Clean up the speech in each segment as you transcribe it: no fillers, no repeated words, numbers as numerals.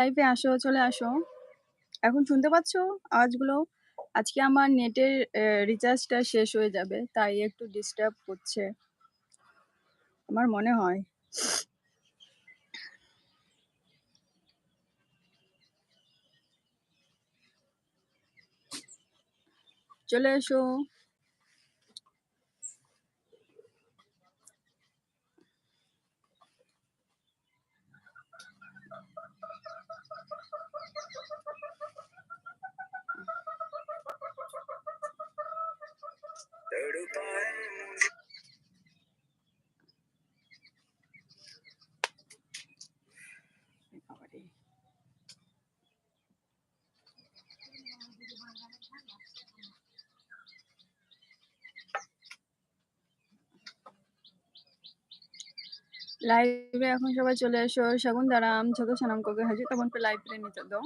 লাইভে আসো, চলে আসো। এখন শুনতে পাচ্ছ আওয়াজগুলো? আজকে আমার নেটের রিচার্জটা শেষ হয়ে যাবে, তাই একটু ডিস্টার্ব করছে। আমার মনে হয়। চলে এসো। लाइव में এখন সবাই চলে এসো। शगुन 저도 सनम को हाजिर तबन पे लाइव রে নিতে দাও।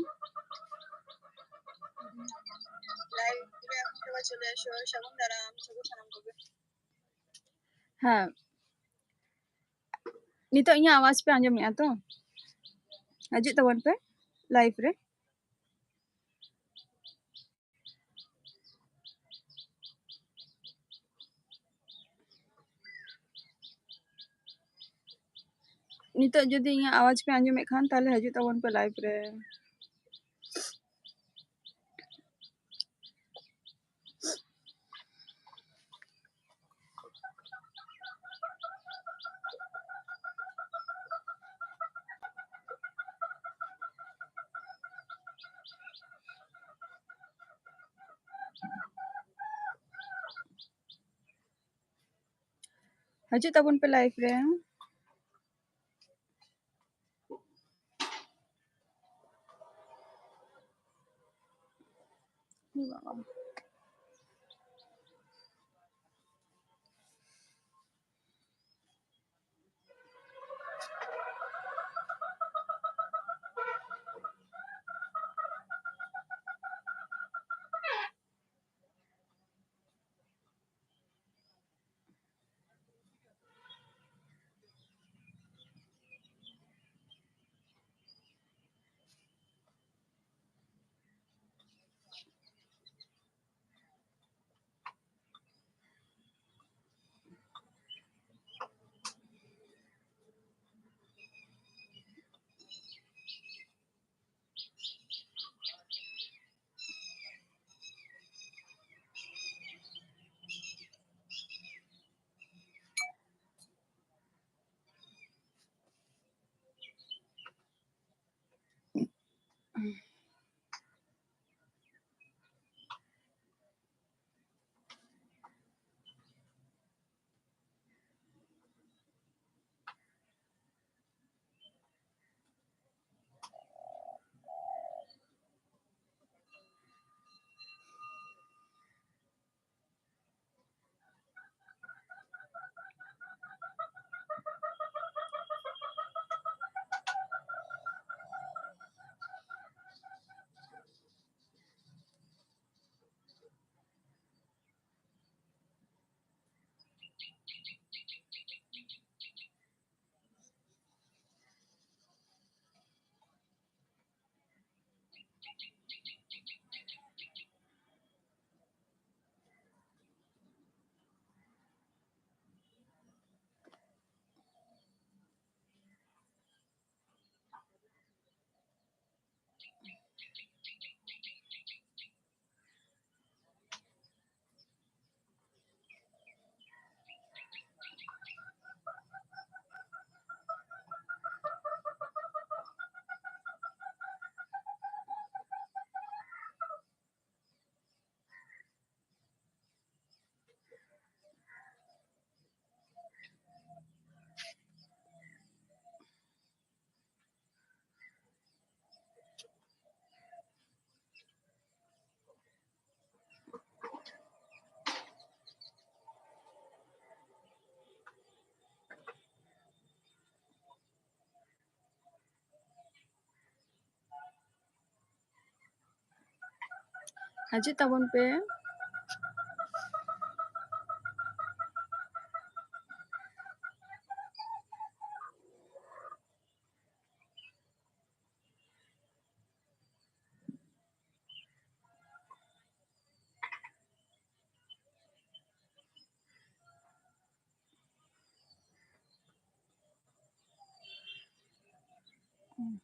লাইভে এখন সবাই চলে এসো। 저도 सनम को हाँ। नितो इᱧᱟᱹᱜ आवाज पे आंजᱚᱢᱮᱜᱼᱟ तो? हाजिर तबन पे लाइव रे। नितो जदि इᱧᱟᱹᱜ आवाज पे आंजᱚमेᱜ खान ताहले हाजिर तबन पे लाइव रे। हाजिर तबन पे लाइव रे। हाजिर तबन पे হুম।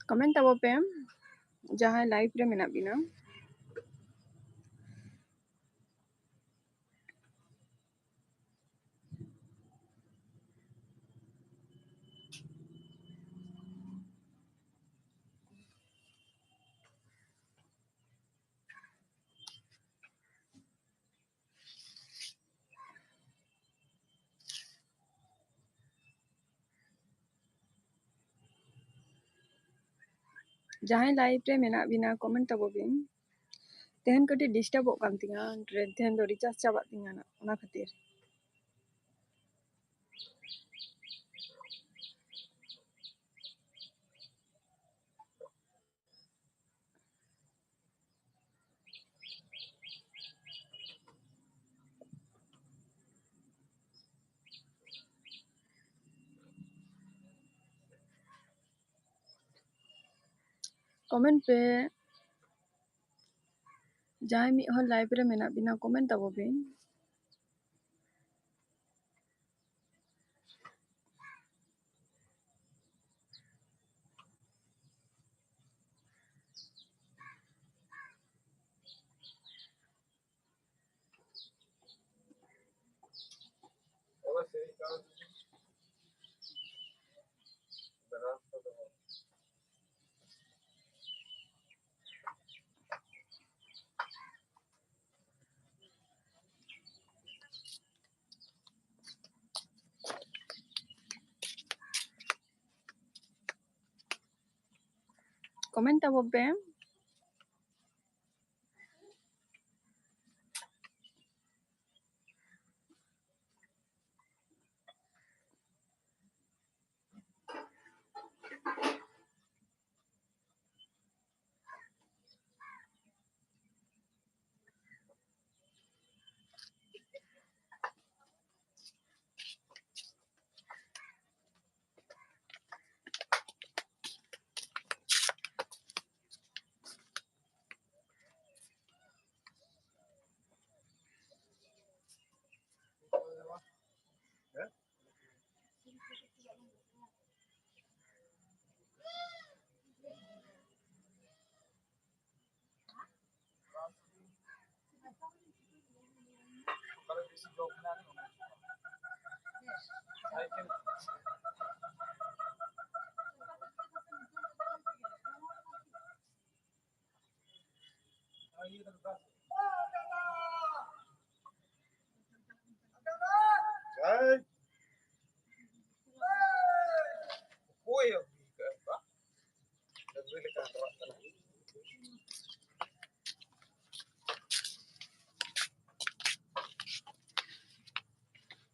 Comment tabob pe jahan live re menab bina. Jahan live re menab bina comment tabobin. Tehen kati disturb kan tinga, tehen do recharge chabat tinga na, ona khatir. Comment pe jahan mi hol live re menab bina comment tabobin. Comment tabob pe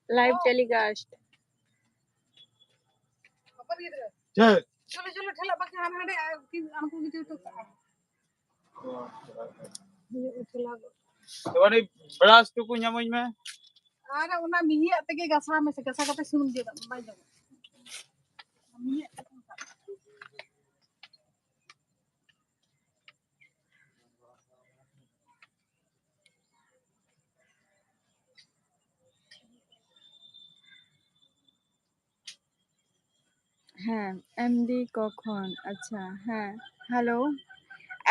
live telecast. चलो चलो ठेला पकड़ हम हटे हमको भी तो एबारे brush टुकु ᱧᱟᱢᱚᱧ ᱢᱮ ᱟᱨ ᱚᱱᱟ ᱢᱤᱦᱤᱭᱟᱜ ᱛᱮᱜᱮ ᱜᱟᱥᱟᱣ ᱢᱮᱥᱮ ᱜᱟᱥᱟ ᱠᱟᱛᱮ ᱥᱩᱱᱩᱢ ᱫᱤᱭᱟ ᱵᱟᱭ ᱡᱚᱢ ᱢᱤᱦᱤᱭᱟᱜ হ্যাঁ এমডি কখন আচ্ছা হ্যাঁ হ্যালো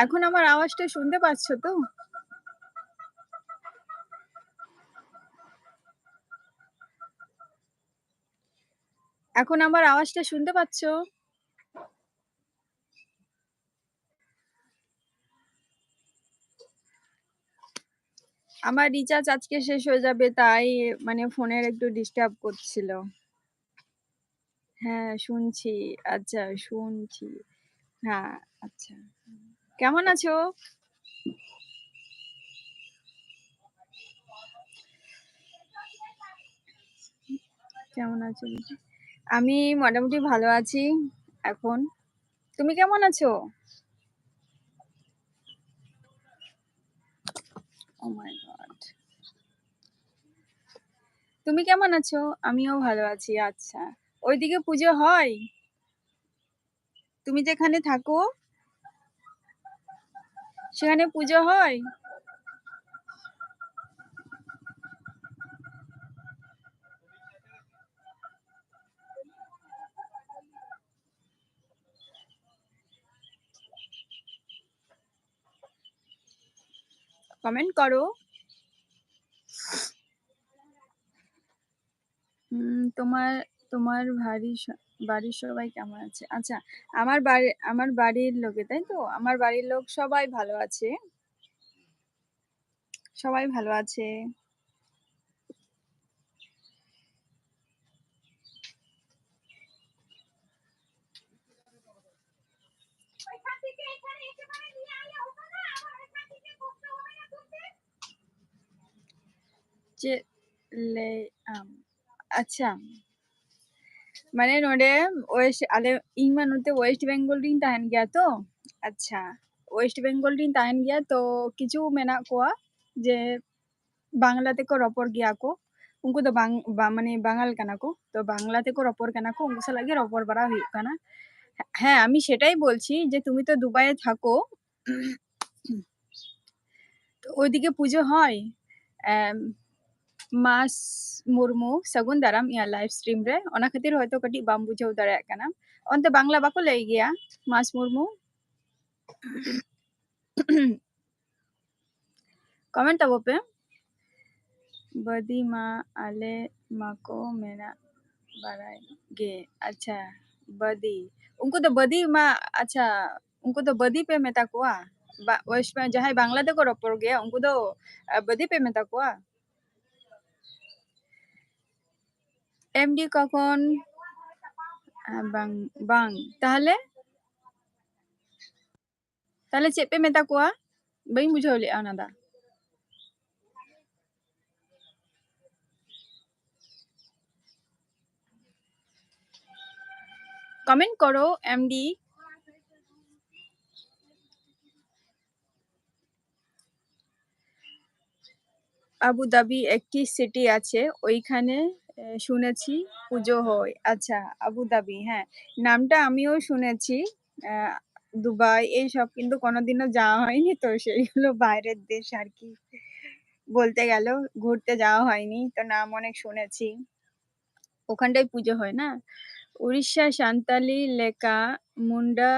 এখন আমার আওয়াজটা শুনতে পাচ্ছ তো এখন আমার আওয়াজটা শুনতে পাচ্ছ আমার রিচার্জ আজকে শেষ হয়ে যাবে তাই মানে ফোনের একটু ডিস্টার্ব করছিল। হ্যাঁ, শুনছি। আচ্ছা শুনছি। হ্যাঁ, আচ্ছা। কেমন আছো? কেমন আছো? আমি মোটামুটি ভালো আছি এখন। তুমি কেমন আছো? Oh my God! তুমি কেমন আছো? আমিও ভালো আছি। আচ্ছা। ওইদিকে পুজো হয়? তুমি যেখানে থাকো সেখানে পুজো হয়? কমেন্ট করো। তোমার তোমার বাড়ির সবাই কেমন আছে? আচ্ছা, আমার বাড়ির লোকে, তাই তো? আমার বাড়ির লোক সবাই ভালো আছে। সবাই ভালো আছে। ᱪᱮᱫ ᱞᱟᱹᱭᱟᱢ? ᱟᱪᱪᱷᱟ, ᱢᱟᱱᱮ ᱱᱚᱰᱮ ᱤᱧ ᱢᱟ ᱱᱚᱛᱮ ᱳᱭᱮᱥᱴ ᱵᱮᱝᱜᱚᱞ ᱨᱤᱧ ᱛᱟᱦᱮᱱ ᱜᱮᱭᱟ ᱛᱚ᱾ ᱟᱪᱪᱷᱟ, ᱳᱭᱮᱥᱴ ᱵᱮᱝᱜᱚᱞ ᱨᱤᱧ ᱛᱟᱦᱮᱱ ᱜᱮᱭᱟ ᱛᱚ ᱠᱤᱪᱷᱩ ᱢᱮᱱᱟᱜ ᱠᱚᱣᱟ ᱡᱮ বাংলা তেকো রপর গিয়া কো। উনকু তো মানে বাঙাল কানা কো। তো বাংলা তেকো রপর কানা কো। উনকু সালাগে রপর বাড়া হুয়ুগ কানা। হ্যাঁ, আমি সেটাই বলছি যে তুমি তো দুবাইয়ে থাকো। তো ওইদিকে পুজো হয়? অ্যাম Mas Murmu Sagun Daram iya live stream re ona khatir hoyto kati bam bujhaw dareya't kana onte bangla bako lay giya Mas Murmu comment tabo pe badi ma ale mako mena baray ge acha badi unko to badi ma acha unko to badi pe meta koa west में जहाँ बांग्ला तक रपड़ गया उनको तो बदी पे में तक हुआ एमडी कखन bang তাহলে चेद पे मेता कोआ बाई बुझाव लेआ ओना दा कमेंट करो एमडी আবু দাবি একটি সিটি আছে ওইখানে শুনেছি পুজো হয় আচ্ছা আবু দাবি হ্যাঁ নামটা আমিও শুনেছি দুবাই এইসব কিন্তু কোনোদিনও যাওয়া হয়নি তো সেইগুলো বাইরের দেশ আর কি বলতে গেল ঘুরতে যাওয়া হয়নি তো নাম অনেক শুনেছি ওখানটাই পুজো হয় না উড়িষ্যা সান্তালি লেকা মুন্ডা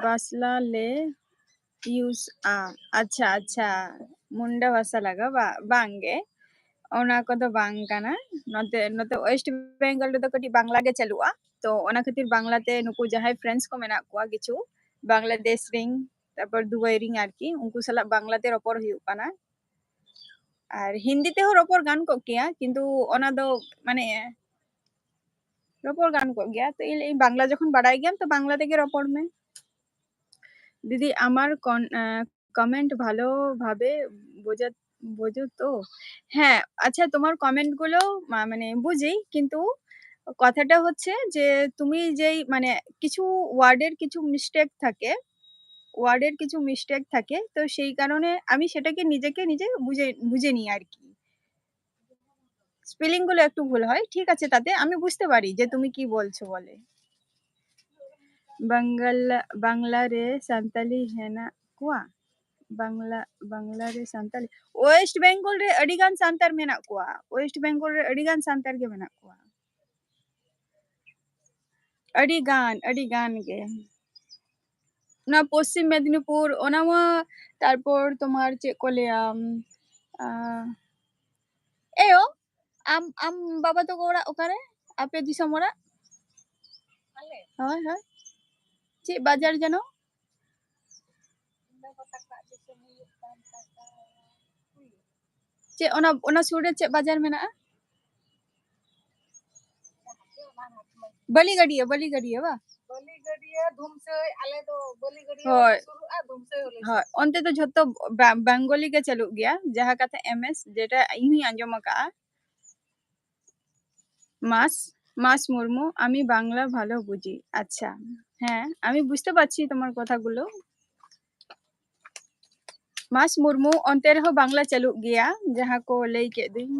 বাসলা লে ইউস আচ্ছা আচ্ছা মুন্ডা ভাষা লাগা বাঙ্গে ona kodo bang kana note west bengal redo kati bangla ge chalua to ona khatir bangla te nuku jahay friends ko mena kwa kichu bangladesh ring tarpor dubai ring arki unku sala bangla te ropor huyuk kana আর হিন্দিতেও রপর গান কো কিয়া কিন্তু ওনা দো মানে রপর গান কো গিয়া তো এই বাংলা যখন বাড়াই গিয়াম তো বাংলা থেকে রপর মে দিদি আমার কমেন্ট ভালোভাবে বোঝো তো হ্যাঁ আচ্ছা তোমার কমেন্ট গুলো মানে বুঝি কিন্তু কথাটা হচ্ছে যে তুমি যেই মানে কিছু ওয়ার্ডের কিছু মিস্টেক থাকে তো সেই কারণে আমি সেটাকে নিজে বুঝে নিই আর কি স্পেলিং গুলো একটু ভুল হয় ঠিক আছে তাতে আমি বুঝতে পারি যে তুমি কি বলছো বলে বাংলা রে সান্তালি হেনা কুয়া বাংলা রে সান্তালি ওয়েস্ট বেঙ্গল রে আডিগান সান্তার মেনা কুয়া ওয়েস্ট বেঙ্গল রে আডিগান সান্তার গে মেনা কুয়া আডিগান গে না পশ্চিম মেদিনীপুর ওনামা তারপর তোমার চে কোলে এও আম বাবা তো ওরা ওখানে আপে দিশম ওরা হয় হয় চে বাজার যেন चे ओना सुर रे चे बाजार मेना बली गड़िया बा बली गड़िया धुमसई आले दो बली गड़िया होय शुरुआ धुमसई होले हाँ ओनते तो झोतो बेंगोली के चलुग गया जहाँ कथा एमएस जेटा इही आंजम का মাস মুর্মু আমি বাংলা ভালো বুঝি আচ্ছা হ্যাঁ আমি বুঝতে পারছি তোমার কথাগুলো মাস মুর্মু অন্তে রেহো বাংলা চালু গিয়া যাহা কো লই के दिन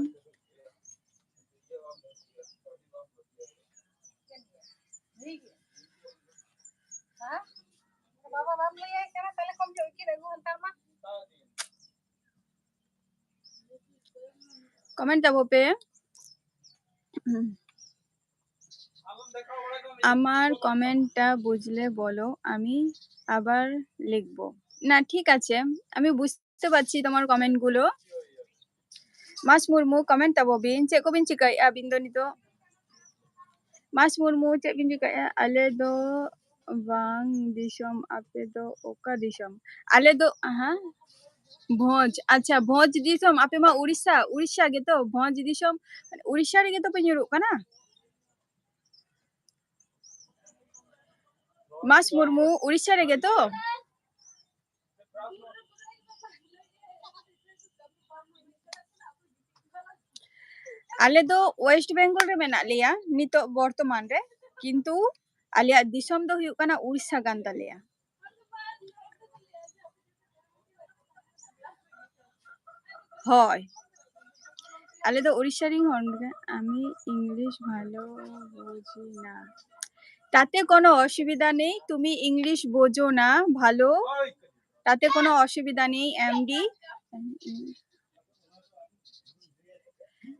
हां बाबा बाम ले आए करे पहले कम जो की रेगु अंतर मा कमेंट अब पे আমার কমেন্টটা বুঝলে বলো আমি আবার লিখব না ঠিক আছে আমি বুঝতে পারছি তোমার কমেন্টগুলো মাস মুর্মু কমেন্ট তাবো বিন চে কো বিন চিকাই আবিন দো নিতো মাস মুর্মু চে বিন চিকাই আলে দো বাং দিশম আপে দো ওকা দিশম আলে দো হ্যাঁ ভোজ আচ্ছা ভোজ দিশম আপে মা উড়িষ্যা গে তো ভোজ দিশম উড়িষ্যা রে গে তো পেñুরু কানা মাস মুর্মু উড়িষ্যা রে গে তো आले दो वेस्ट बेंगल रे मेना लिया नितो वर्तमान रे किंतु आलिया दिसम दो हुयु काना उड़ीसा गान तालिया হয় আলে তো উড়িষ্যা রিং হন আমি ইংলিশ ভালো বুঝি না তাতে কোনো অসুবিধা নেই তুমি ইংলিশ বোঝো না ভালো তাতে কোনো অসুবিধা নেই এমডি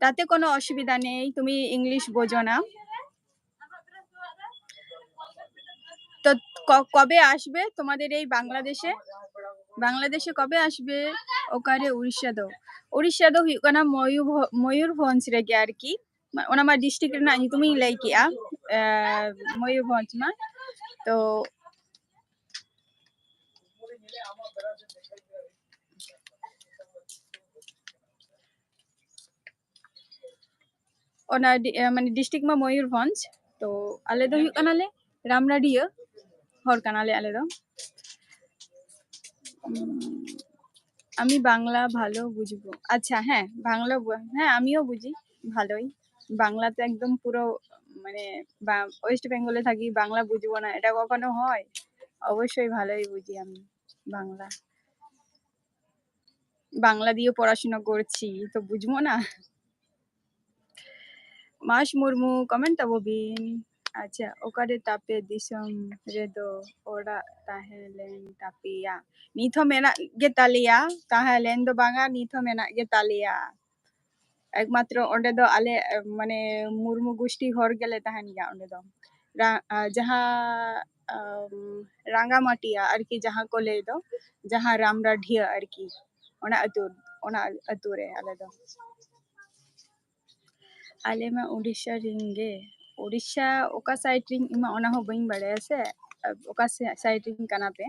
তাতে কোনো অসুবিধা নেই তুমি ইংলিশ বোঝো না তো কবে আসবে তোমাদের এই বাংলাদেশে কবে আসবে ওকারে উড়িষ্যা দো হুᱭᱩᱜ ᱠᱟᱱᱟ ময়ূরভঞ্জ রেগে আর কি ওনা মা ডিস্ট্রিক্ট ᱨᱮᱱᱟᱜ ᱧᱩᱛᱩᱢᱤᱧ ᱞᱟᱹᱭ ᱠᱮᱜᱼᱟ ময়ূরভঞ্জ মা তো ওনা মানে ডিস্ট্রিক্ট মা ময়ূরভঞ্জ তো আলে দো হুᱭᱩᱜ ᱠᱟᱱᱟᱞᱮ রামনাডিয়া হর কানালে আলে দো আমি বাংলা ভালো বুঝবো আচ্ছা হ্যাঁ বাংলা হ্যাঁ আমিও বুঝি ভালোই বাংলা তো একদম পুরো মানে ওয়েস্ট বেঙ্গলে থাকি বাংলা বুঝবো না এটা কখনো হয় অবশ্যই ভালোই বুঝি আমি বাংলা বাংলা দিয়ে পড়াশোনা করছি তো বুঝবো না মাস মুর্মু কমেন্ট তাবো বিন আচ্ছা ওকারে তাপে দিসম রেদো ওরা তাহেলেন তাপিয়া নিথো মেনা গে তালিয়া তাহেলেন দো বাঙা নিথো মেনা গে তালিয়া একমাত্র ওন্ডে দো আলে মানে মুর্মু গোষ্ঠী হর গেলে তাহেন গিয়া ওন্ডে দো যাহা রাঙ্গামাটিয়া আর কি যাহা को ले दो जहाँ रामराढिया আর কি ওনা আতু রে আলে দো आले मा उड़ीसा रिंगे उड़ीसा ओका साइड रिंग इमा ओना हो बइन बड़े से ओका साइड रिंग कना पे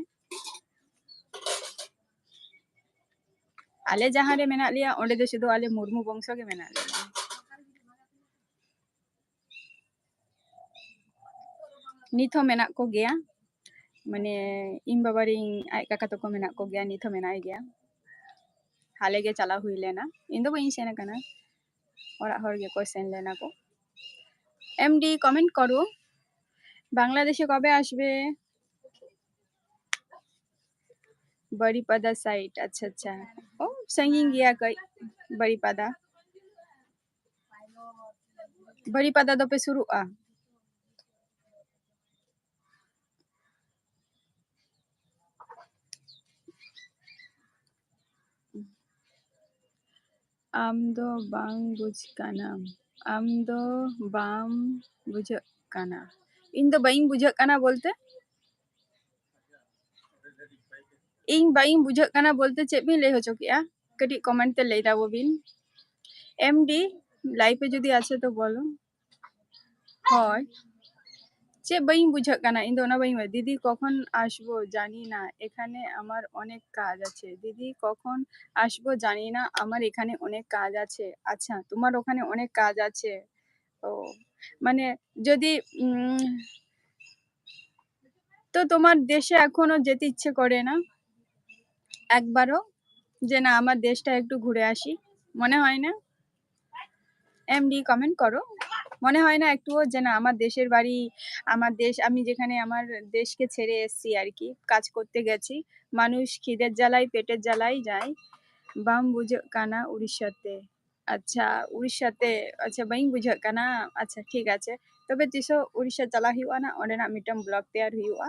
आले जहाँ रे मेना लिया ओंडे दो सुदो आले मुर्मू वंशो के मेना लिया नित हो मेना को गया माने इन बाबा रिंग आय काका तो को मेना को गया नित हो मेना गया हाले गे चला हुई लेना इन दो बइन सेना कना और हर गे को सेन लेना को एमडी कमेंट करो বাংলাদেশে কবে আসবে बड़ीपादा साइड अच्छा अच्छा ओ संगी गया कई बड़ीपादा दो पे शुरू आ आमदो बांग बुझ काना आमदो बाम बुझ काना इन दो बाइंग बुझ काना बोलते इन बाइंग बुझ काना बोलते चेक भी ले हो चुकिया कटी कमेंट ते ले दावो बिन एमडी लाइव पे जदी আছে তো বলো হয় ᱪᱮᱫ ᱵᱟᱹᱧ ᱵᱩᱡᱷᱟᱹᱜ ᱠᱟᱱᱟ ᱤᱧ ᱫᱚ ᱚᱱᱟ ᱵᱟᱹᱧ ᱵᱩᱡᱷᱟᱹᱜ দিদি কখন আসবো জানি না এখানে আমার অনেক কাজ আছে দিদি কখন আসবো জানি না আমার এখানে অনেক কাজ আছে আচ্ছা তোমার ওখানে অনেক কাজ আছে ও মানে যদি তো তোমার দেশে এখনো যেতে ইচ্ছে করে না একবারও যে না আমার দেশটা একটু ঘুরে আসি মনে হয় না এমডি কমেন্ট করো মনে হয় না একটুও যে না আমার দেশের বাড়ি আমার দেশ আমি যেখানে আমার দেশকে ছেড়ে এসেছি আর কি কাজ করতে গেছি মানুষ খিদের জ্বালায় পেটের জ্বালায় যায় বাম বুঝে কানা উড়িষ্যাতে আচ্ছা উড়িষ্যাতে আচ্ছা বাই বুঝে কানা আচ্ছা ঠিক আছে তবে তিসো উড়িষ্যা চালা হুᱭᱩᱜᱼᱟ না ᱚᱸᱰᱮᱱᱟᱜ ᱢᱤᱫᱴᱟᱝ ᱵᱞᱚᱜ ᱛᱮᱭᱟᱨ ᱦᱩᱭᱩᱜᱼᱟ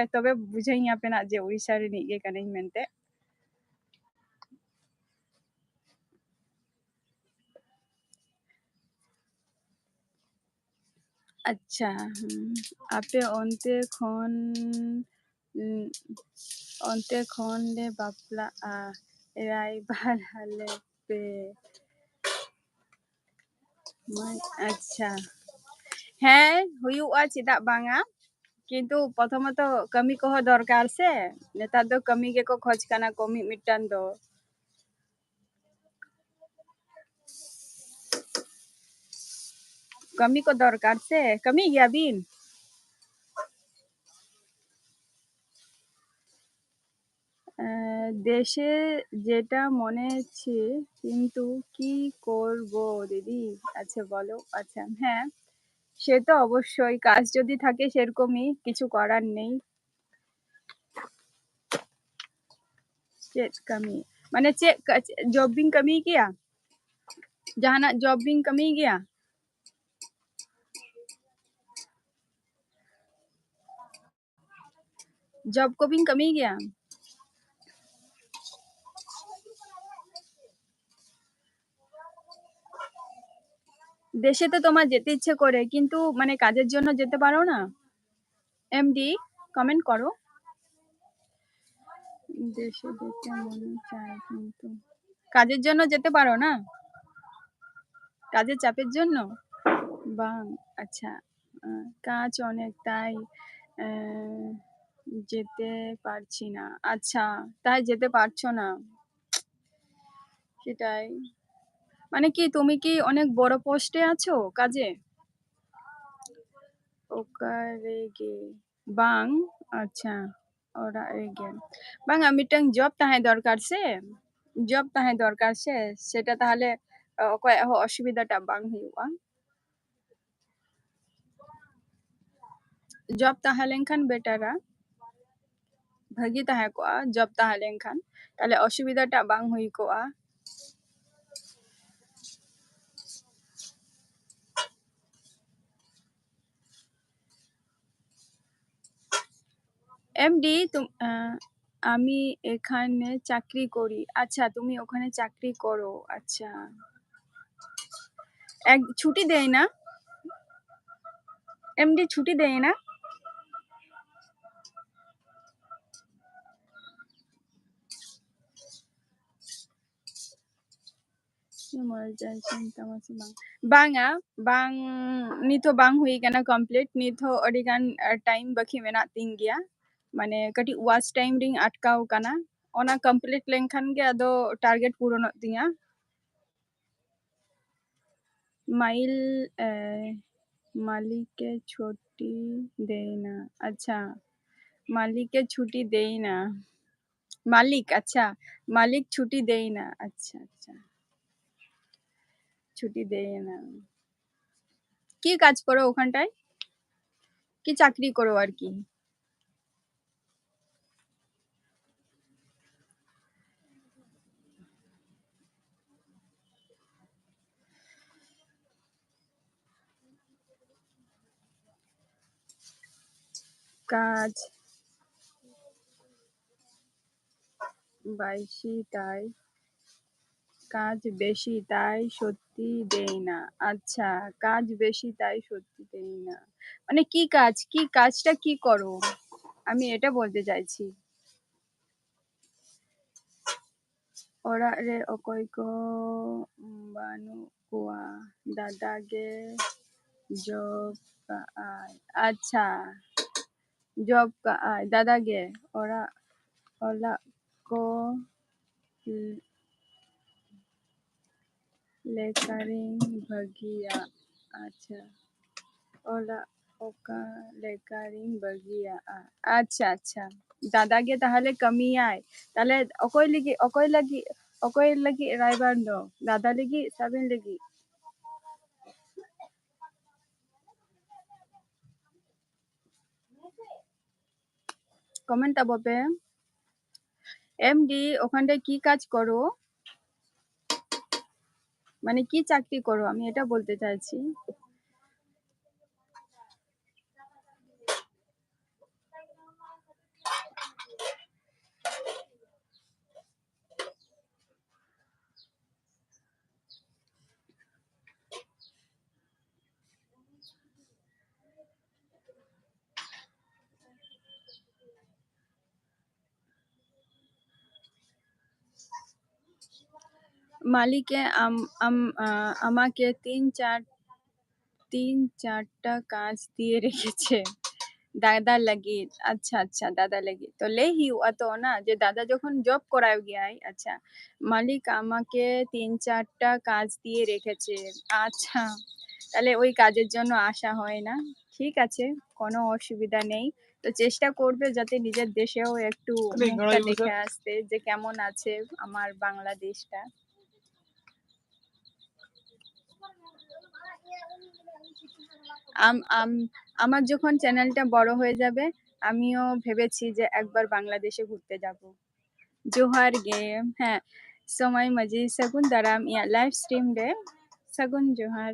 তবে বুঝাইᱧ ᱟᱯᱮ ᱱᱟᱜ ᱡᱮ উড়িষ্যা ᱨᱤᱱᱤᱡ ᱜᱮ ᱠᱟᱹᱱᱟᱹᱧ ᱢᱮᱱᱛᱮ আচ্ছা আপে অন্তে খন লে বাপলা রাইবার হালে পে আচ্ছা হ্যাঁ হুᱭᱩᱜᱼᱟ ᱪᱮᱫᱟᱜ ᱵᱟᱝᱟ কিন্তু প্রথমত কামি কহ দরকার সে নেতার দো কামি গেকো খোঁজ কানা কো মিদটান দো কামি কো দরকার সে কামি গিয়া বিন দেশে যেটা মনে হচ্ছে কিন্তু কি করব দিদি আচ্ছা বলো আচ্ছা হ্যাঁ সে তো অবশ্যই কাজ যদি থাকে সেরকমই কিছু করার নেই চেক কামি মানে চেক জবিং কামি কিয়া জাহানা জবিং কামি গিয়া জব কবিং কামি গিয়া দেশে তো তোমার যেতে ইচ্ছে করে কিন্তু মানে কাজের জন্য যেতে পারো না এমডি কমেন্ট করো দেশে যেতে মনে চায় কিন্তু কাজের জন্য যেতে পারো না কাজের চাপের জন্য বাং আচ্ছা কাজ অনেক তাই যেতে পারছি না আচ্ছা তাই যেতে পারছো না সেটাই মানে কি তুমি কি অনেক বড় পোস্টে আছো কাজে ওকারেগে বাং আচ্ছা ওরা রেগে বাংা মিটাং জব তাহে দরকার সে জব তাহে দরকার সে সেটা তাহলে অকয় অসুবিধাটা বাং হুᱭᱩᱜᱼᱟ জব তাহে লেনখান বেটারা ভাগি তাহে কোয়া জব তাহে লেনখান তাহলে অসুবিধাটা বাং হুই কোয়া এমডি আমি এখানে চাকরি করি আচ্ছা তুমি ওখানে চাকরি করো আচ্ছা এক ছুটি দেয় না এমডি ছুটি দেয় না বাংা বাং নিথো বাং হুই কানা কমপ্লিট নিথো অডিগান টাইম বাকি মেনাᱜ তিᱧ ᱜᱮᱭᱟ মানে কাটি ওয়াচ টাইম রিং আটকাও কানা ওনা কমপ্লিট লেনখান গে আদো টার্গেট পূরণᱚᱜ তিᱧᱟ মাইল মালিকে ছুটি দেয় না আচ্ছা মালিকে ছুটি দেয় না মালিক আচ্ছা মালিক ছুটি দেয় না আচ্ছা আচ্ছা ছুটি দেয় না কি কাজ করো ওখানটায় কি চাকরি করো আর কি কাজ বেশি তাই কাজ বেশি তাই সত্যি দেয় না আচ্ছা কাজ বেশি তাই সত্যি দেয় না মানে কি কাজ কি কাজটা কি করো আমি এটা বলতে চাইছি ᱚᱲᱟᱜ ᱨᱮ ᱚᱠᱚᱭ ᱠᱚ ᱵᱟᱹᱱᱩᱜ ᱠᱚᱣᱟ ᱫᱟᱫᱟ ᱜᱮ job ka ai. Acha, job ka ai. Dada ge, ola ko lekaring bagia. Acha, ola oka lekaring bagia. আচ্ছা আচ্ছা দাদাকে তাহলে কমি আয় তাহলে অকই লাগি রাইবার নো দাদা লাগি সাবিন লাগি কমেন্ট আববে এমডি ওখানটায় কি কাজ করো মানে কি চাকরি করো আমি এটা বলতে চাইছি মালিকে আমাকে তিন চারটা কাজ দিয়ে রেখেছে দাদা লাগি আচ্ছা আচ্ছা দাদা লাগি তো লেহি তো না যে দাদা যখন জব করায় গিয়ায় আচ্ছা মালিক আমাকে ৩-৪টা কাজ দিয়ে রেখেছে আচ্ছা তাহলে ওই কাজের জন্য আসা হয় না ঠিক আছে কোনো অসুবিধা নেই তো চেষ্টা করবে যাতে নিজের দেশেও একটু মুখটা দেখে আসতে যে কেমন আছে আমার বাংলাদেশটা আমার যখন চ্যানেলটা বড় হয়ে যাবে আমিও ভেবেছি যে একবার বাংলাদেশে ঘুরতে যাব জোহার গে হ্যাঁ সময় মাঝি সাগুন দারাম ইয়া লাইভ স্ট্রিম রে সাগুন জোহার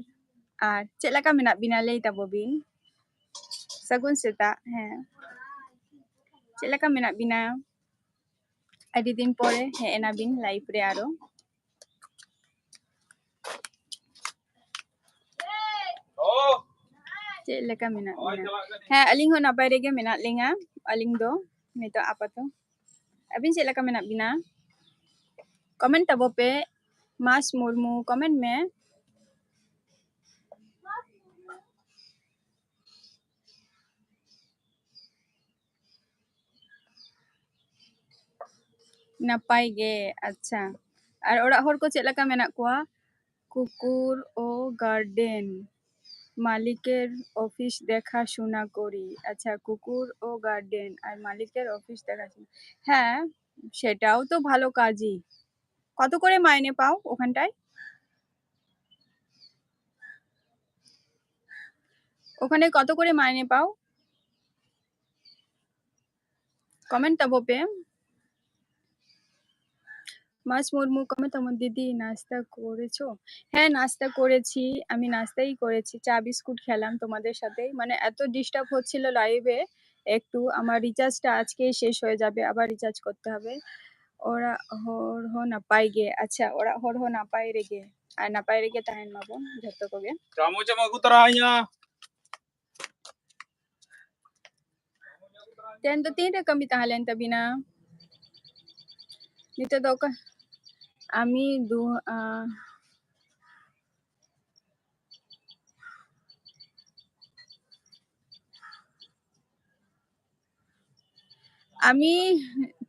আর চেলাকা মেনা binalay tabobin sagun seta হ্যাঁ চেলাকা মেনা বিনা আদি দিন পরে হ্যাঁ এনাবিন লাইভ রে আরো চেলাকা মেনা হ্যাঁ aling ho napay rege mena linga aling do nito apato abin চেলাকা Mena Veena comment तबो पे मास मुर्मू कमेंट में napay ge अच्छा আর ওরা হর ko চেলাকা মেনা কোয়া কুকুর ও গার্ডেন মালিকের অফিস দেখাশোনা করি আচ্ছা কুকুর ও গার্ডেন আর মালিকের অফিস দেখাশোনা হ্যাঁ সেটাও তো ভালো কাজই কত করে মাইনে পাও ওখানটায় ওখানে কত করে মাইনে পাও কমেন্ট তবো পে মাস মুরমু কমেন্ট আমার দিদি নাস্তা করেছো হ্যাঁ নাস্তা করেছি আমি নাস্তাই করেছি চা বিস্কুট খেলাম তোমাদের সাথে মানে এত ডিস্টার্ব হচ্ছিল লাইভে একটু আমার রিচার্জটা আজকেই শেষ হয়ে যাবে আবার রিচার্জ করতে হবে ওরা hor ho napay ge acha ora hor ho napay rege R napay rege tahan mabo jhato koge Kamu cuma kutaranya. ten to tin ra kami tahalen tabi na nito daw ka আমি আমি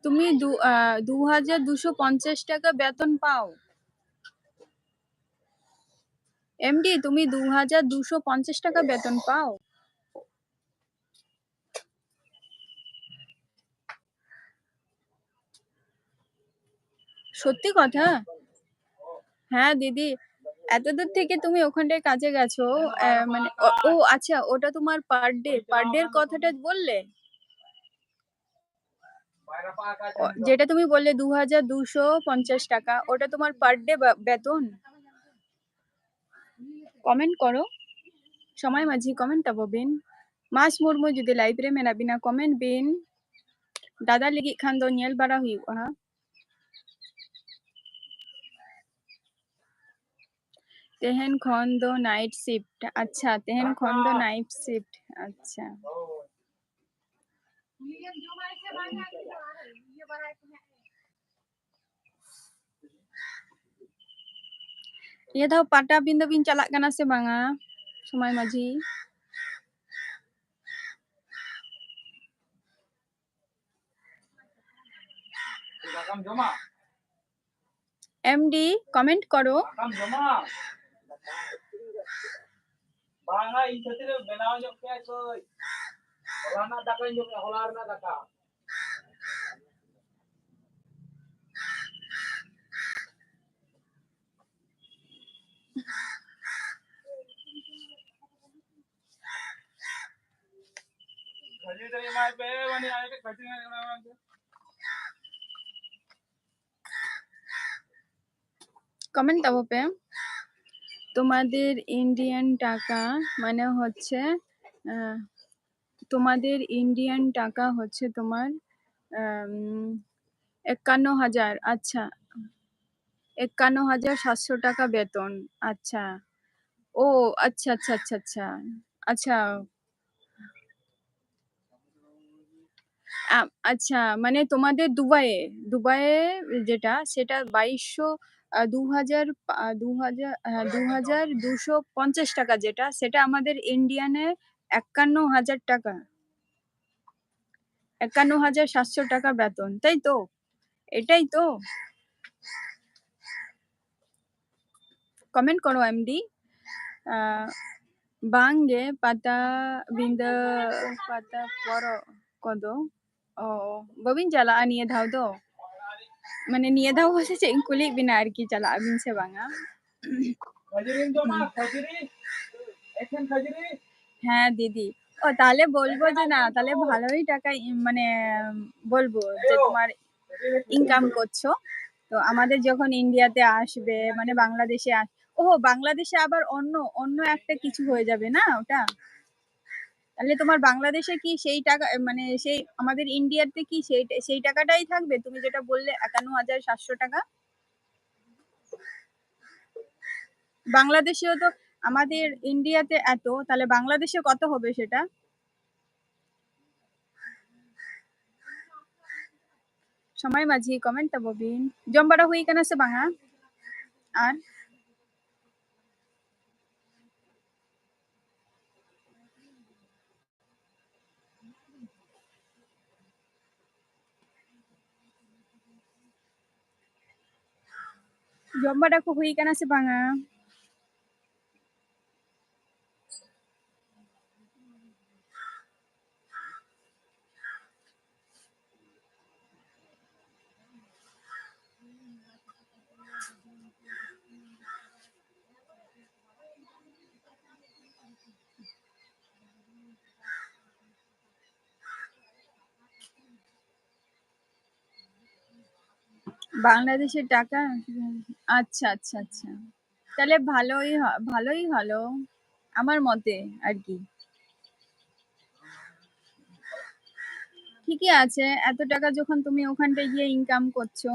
তুমি 2250 টাকা বেতন পাও MD তুমি 2250 টাকা বেতন পাও সত্যি কথা হ্যাঁ দিদি এত দূর থেকে তুমি ওখানটায় কাজে গেছো মানে ও আচ্ছা ওটা তোমার পার ডে এর কথাটা বললে যেটা তুমি বললে 2250 টাকা ওটা তোমার পার ডে বেতন কমেন্ট করো সময় মাঝি comment tabo bin mas murmu judi live re mena bina comment bin dada ligi khan do nyel bara huyuga ha tehen khon do night shift acha tehen khon do night shift acha iya daw pata bin do bin chalak kana se banga সময় মাঝি, MD comment করো। Banga ini tadi benaw nyok kaya koy. Wala na daka nyok holar na daka. Khali dai mai pe mani aye ke khati na na. Comment দেবো pay. তোমাদের Indian টাকা মানে হচ্ছে তোমাদের Indian টাকা হচ্ছে তোমার ৫১,০০০। আচ্ছা, ৫১,৭০০ টাকা বেতন। আচ্ছা, ও আচ্ছা আচ্ছা আচ্ছা আচ্ছা আচ্ছা আচ্ছা, মানে তোমাদের দুবাইয়ে দুবাইয়ে যেটা সেটা ২২০০ ২,২৫০ টাকা, যেটা সেটা আমাদের ইন্ডিয়ানে ৫১,০০০ টাকা, ৫১,৭০০ টাকা বেতন, তাই তো? এটাই তো? কমেন্ট করো এমডি। বাঙ্গে পাতা বিন্দা পাতা পর কদ ও babin chalaan niya daw do মানে নিয়ে দাও বসে কুলি বিনা আর কি চালা আবিন সে বাঙা। Khajirin joma khajiri. Ekhen khajiri. হ্যাঁ দিদি। ও তাহলে বলবো যে না, তাহলে ভালোই টাকা মানে বলবো যে তোমার ইনকাম করছো, তো আমাদের যখন ইন্ডিয়াতে আসবে মানে বাংলাদেশে ও বাংলাদেশে আবার অন্য অন্য একটা কিছু হয়ে যাবে না ওটা? তাহলে তোমার বাংলাদেশে কি সেই টাকা মানে সেই আমাদের ইন্ডিয়াতে কি সেই টাকাটাই থাকবে তুমি যেটা বললে ৫১,৭০০ টাকা? বাংলাদেশেও তো আমাদের ইন্ডিয়াতে এত, তাহলে বাংলাদেশে কত হবে সেটা? সময় মাঝি কমেন্ট তা ববিন জম্বারা হুই কেন সে বাঙা আর জম্বারা কো হুই কেন সে বাঙা। বাংলাদেশের টাকা, আচ্ছা আচ্ছা আচ্ছা, তাহলে ভালোই হলো আমার মতে আর কি। ঠিকই আছে, এত টাকা যখন তুমি ওখানটায় গিয়ে ইনকাম করছো।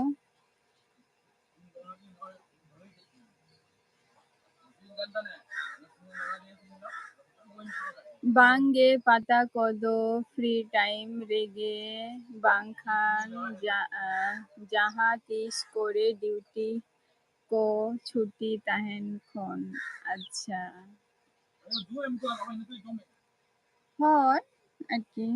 বাঙ্গে পাতা কদ ফ্রি টাইম রেগে বাংখান যাহা তিস করে ডিউটি কো ছুটি তাহেন খন। আচ্ছা, হয় আর কি।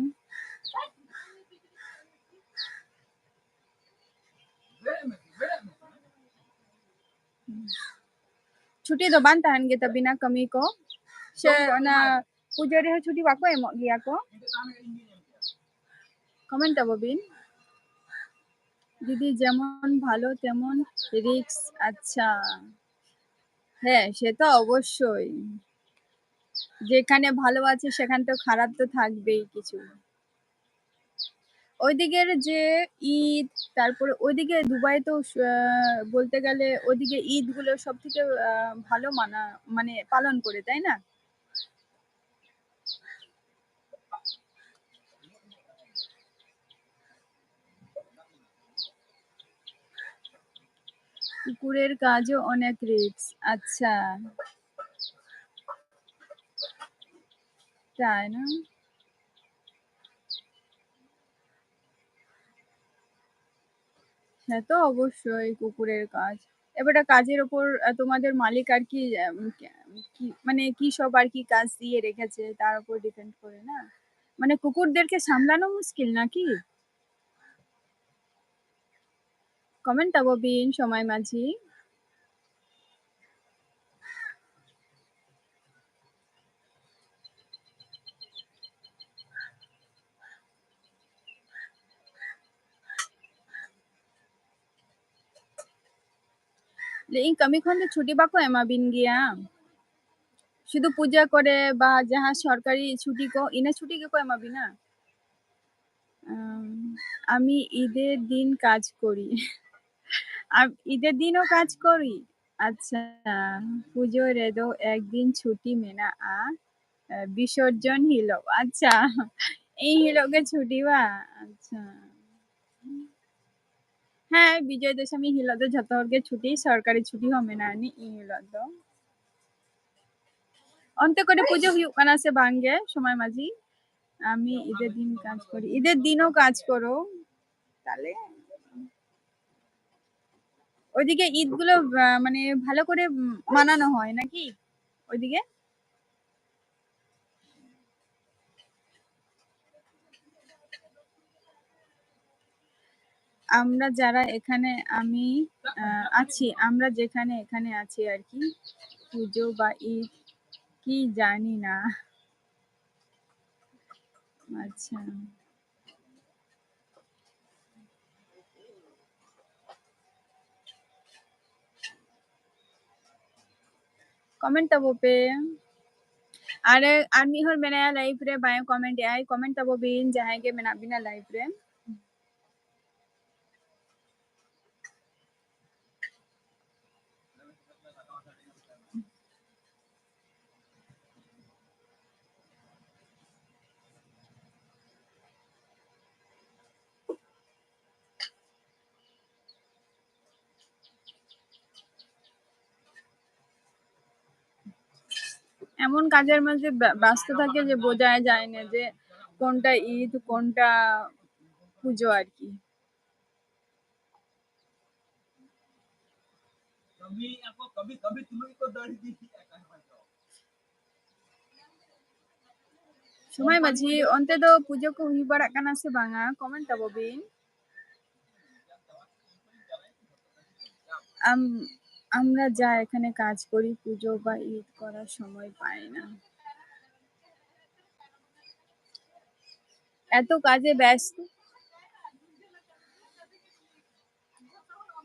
ছুটি do ban tahan kita bina kami ko siya na pujari ha ছুটি wako emo giya ko comment bobbin. দিদি যেমন ভালো তেমন রিস্ক। আচ্ছা, হ্যাঁ সে তো অবশ্যই, যেখানে ভালো আছে সেখানে তো খারাপ তো থাকবেই কিছু। ওইদিকের যে ঈদ, তারপরে ওইদিকে দুবাই তো বলতে গেলে ওইদিকে ঈদ গুলো সব থেকে ভালো মানে পালন করে, তাই না? কুকুরের কাজও অনেক রিস্ক। আচ্ছা, তাই না? হ্যাঁ তো অবশ্যই কুকুরের কাজ। এবারে কাজের উপর তোমাদের মালিক আর কি কি মানে কি সব আর কি কাজ দিয়ে রেখেছে তার উপর ডিপেন্ড করে না? মানে কুকুরদেরকে সামলানো মুশকিল নাকি? কমেন্ট তাববিন সময় মাঝি। ᱤᱧ ᱠᱟᱹᱢᱤ ᱠᱷᱚᱱ ᱫᱚ ᱪᱷᱩᱴᱤ ᱵᱟᱠᱚ ᱮᱢᱟᱵᱤᱱ ᱜᱮᱭᱟ? শুধু পূজা করে বা যাহা সরকারি ছুটি কো ইনা ছুটি গেকো এমাবিনা? আমি ঈদের দিন কাজ করি। ঈদের দিনও কাজ করি? আচ্ছা, পুজো রেদো একদিন ছুটি মেনা'a বিসর্জন হিলog আচ্ছা, এই হিলog গে ছুটি বা? আচ্ছা। হ্যাঁ, বিজয় দশমী হিলog ᱫᱚ ᱡᱷᱚᱛᱚ ᱦᱚᱲ ᱜᱮ ᱪᱷᱩᱴᱤ ᱥᱚᱨᱠᱟরি ছুটি ᱦᱚᱸ ᱢᱮᱱᱟᱜ ᱟᱹᱱᱤᱡ ᱤᱧ ᱦᱤᱞᱳᱜ ᱫᱚ। অন্তে করে পুজো হুᱭᱩᱜ ᱠᱟᱱᱟ ᱥᱮ ᱵᱟᱝ ᱜᱮ সময় মাঝি? আমি ঈদের দিন কাজ করি। ঈদের দিনও কাজ করো? তাহলে ওইদিকে ঈদগুলো মানে ভালো করে মানানো হয় নাকি ওইদিকে? আমরা যারা এখানে আমি আছি, আমরা যেখানে এখানে আছি আর কি, পুজো বা ঈদ কি জানি না। আচ্ছা, comment tabo pe ar mihor menaya live re bayo comment ai comment tabo bin jahay ge mena bina live re এমন কাজের মাঝে ব্যস্ত থাকে যে বোঝাই যায় না যে কোনটা ঈদ কোনটা পুজো আর কি। সময় মাঝি অন্তে তো পুজো কো হুই বাড়াগ কানা সে বাংা কমেন্ট tabo bin আমরা যা এখানে কাজ করি পুজো বা ঈদ করার সময় পাই না। এত কাজে ব্যস্ত।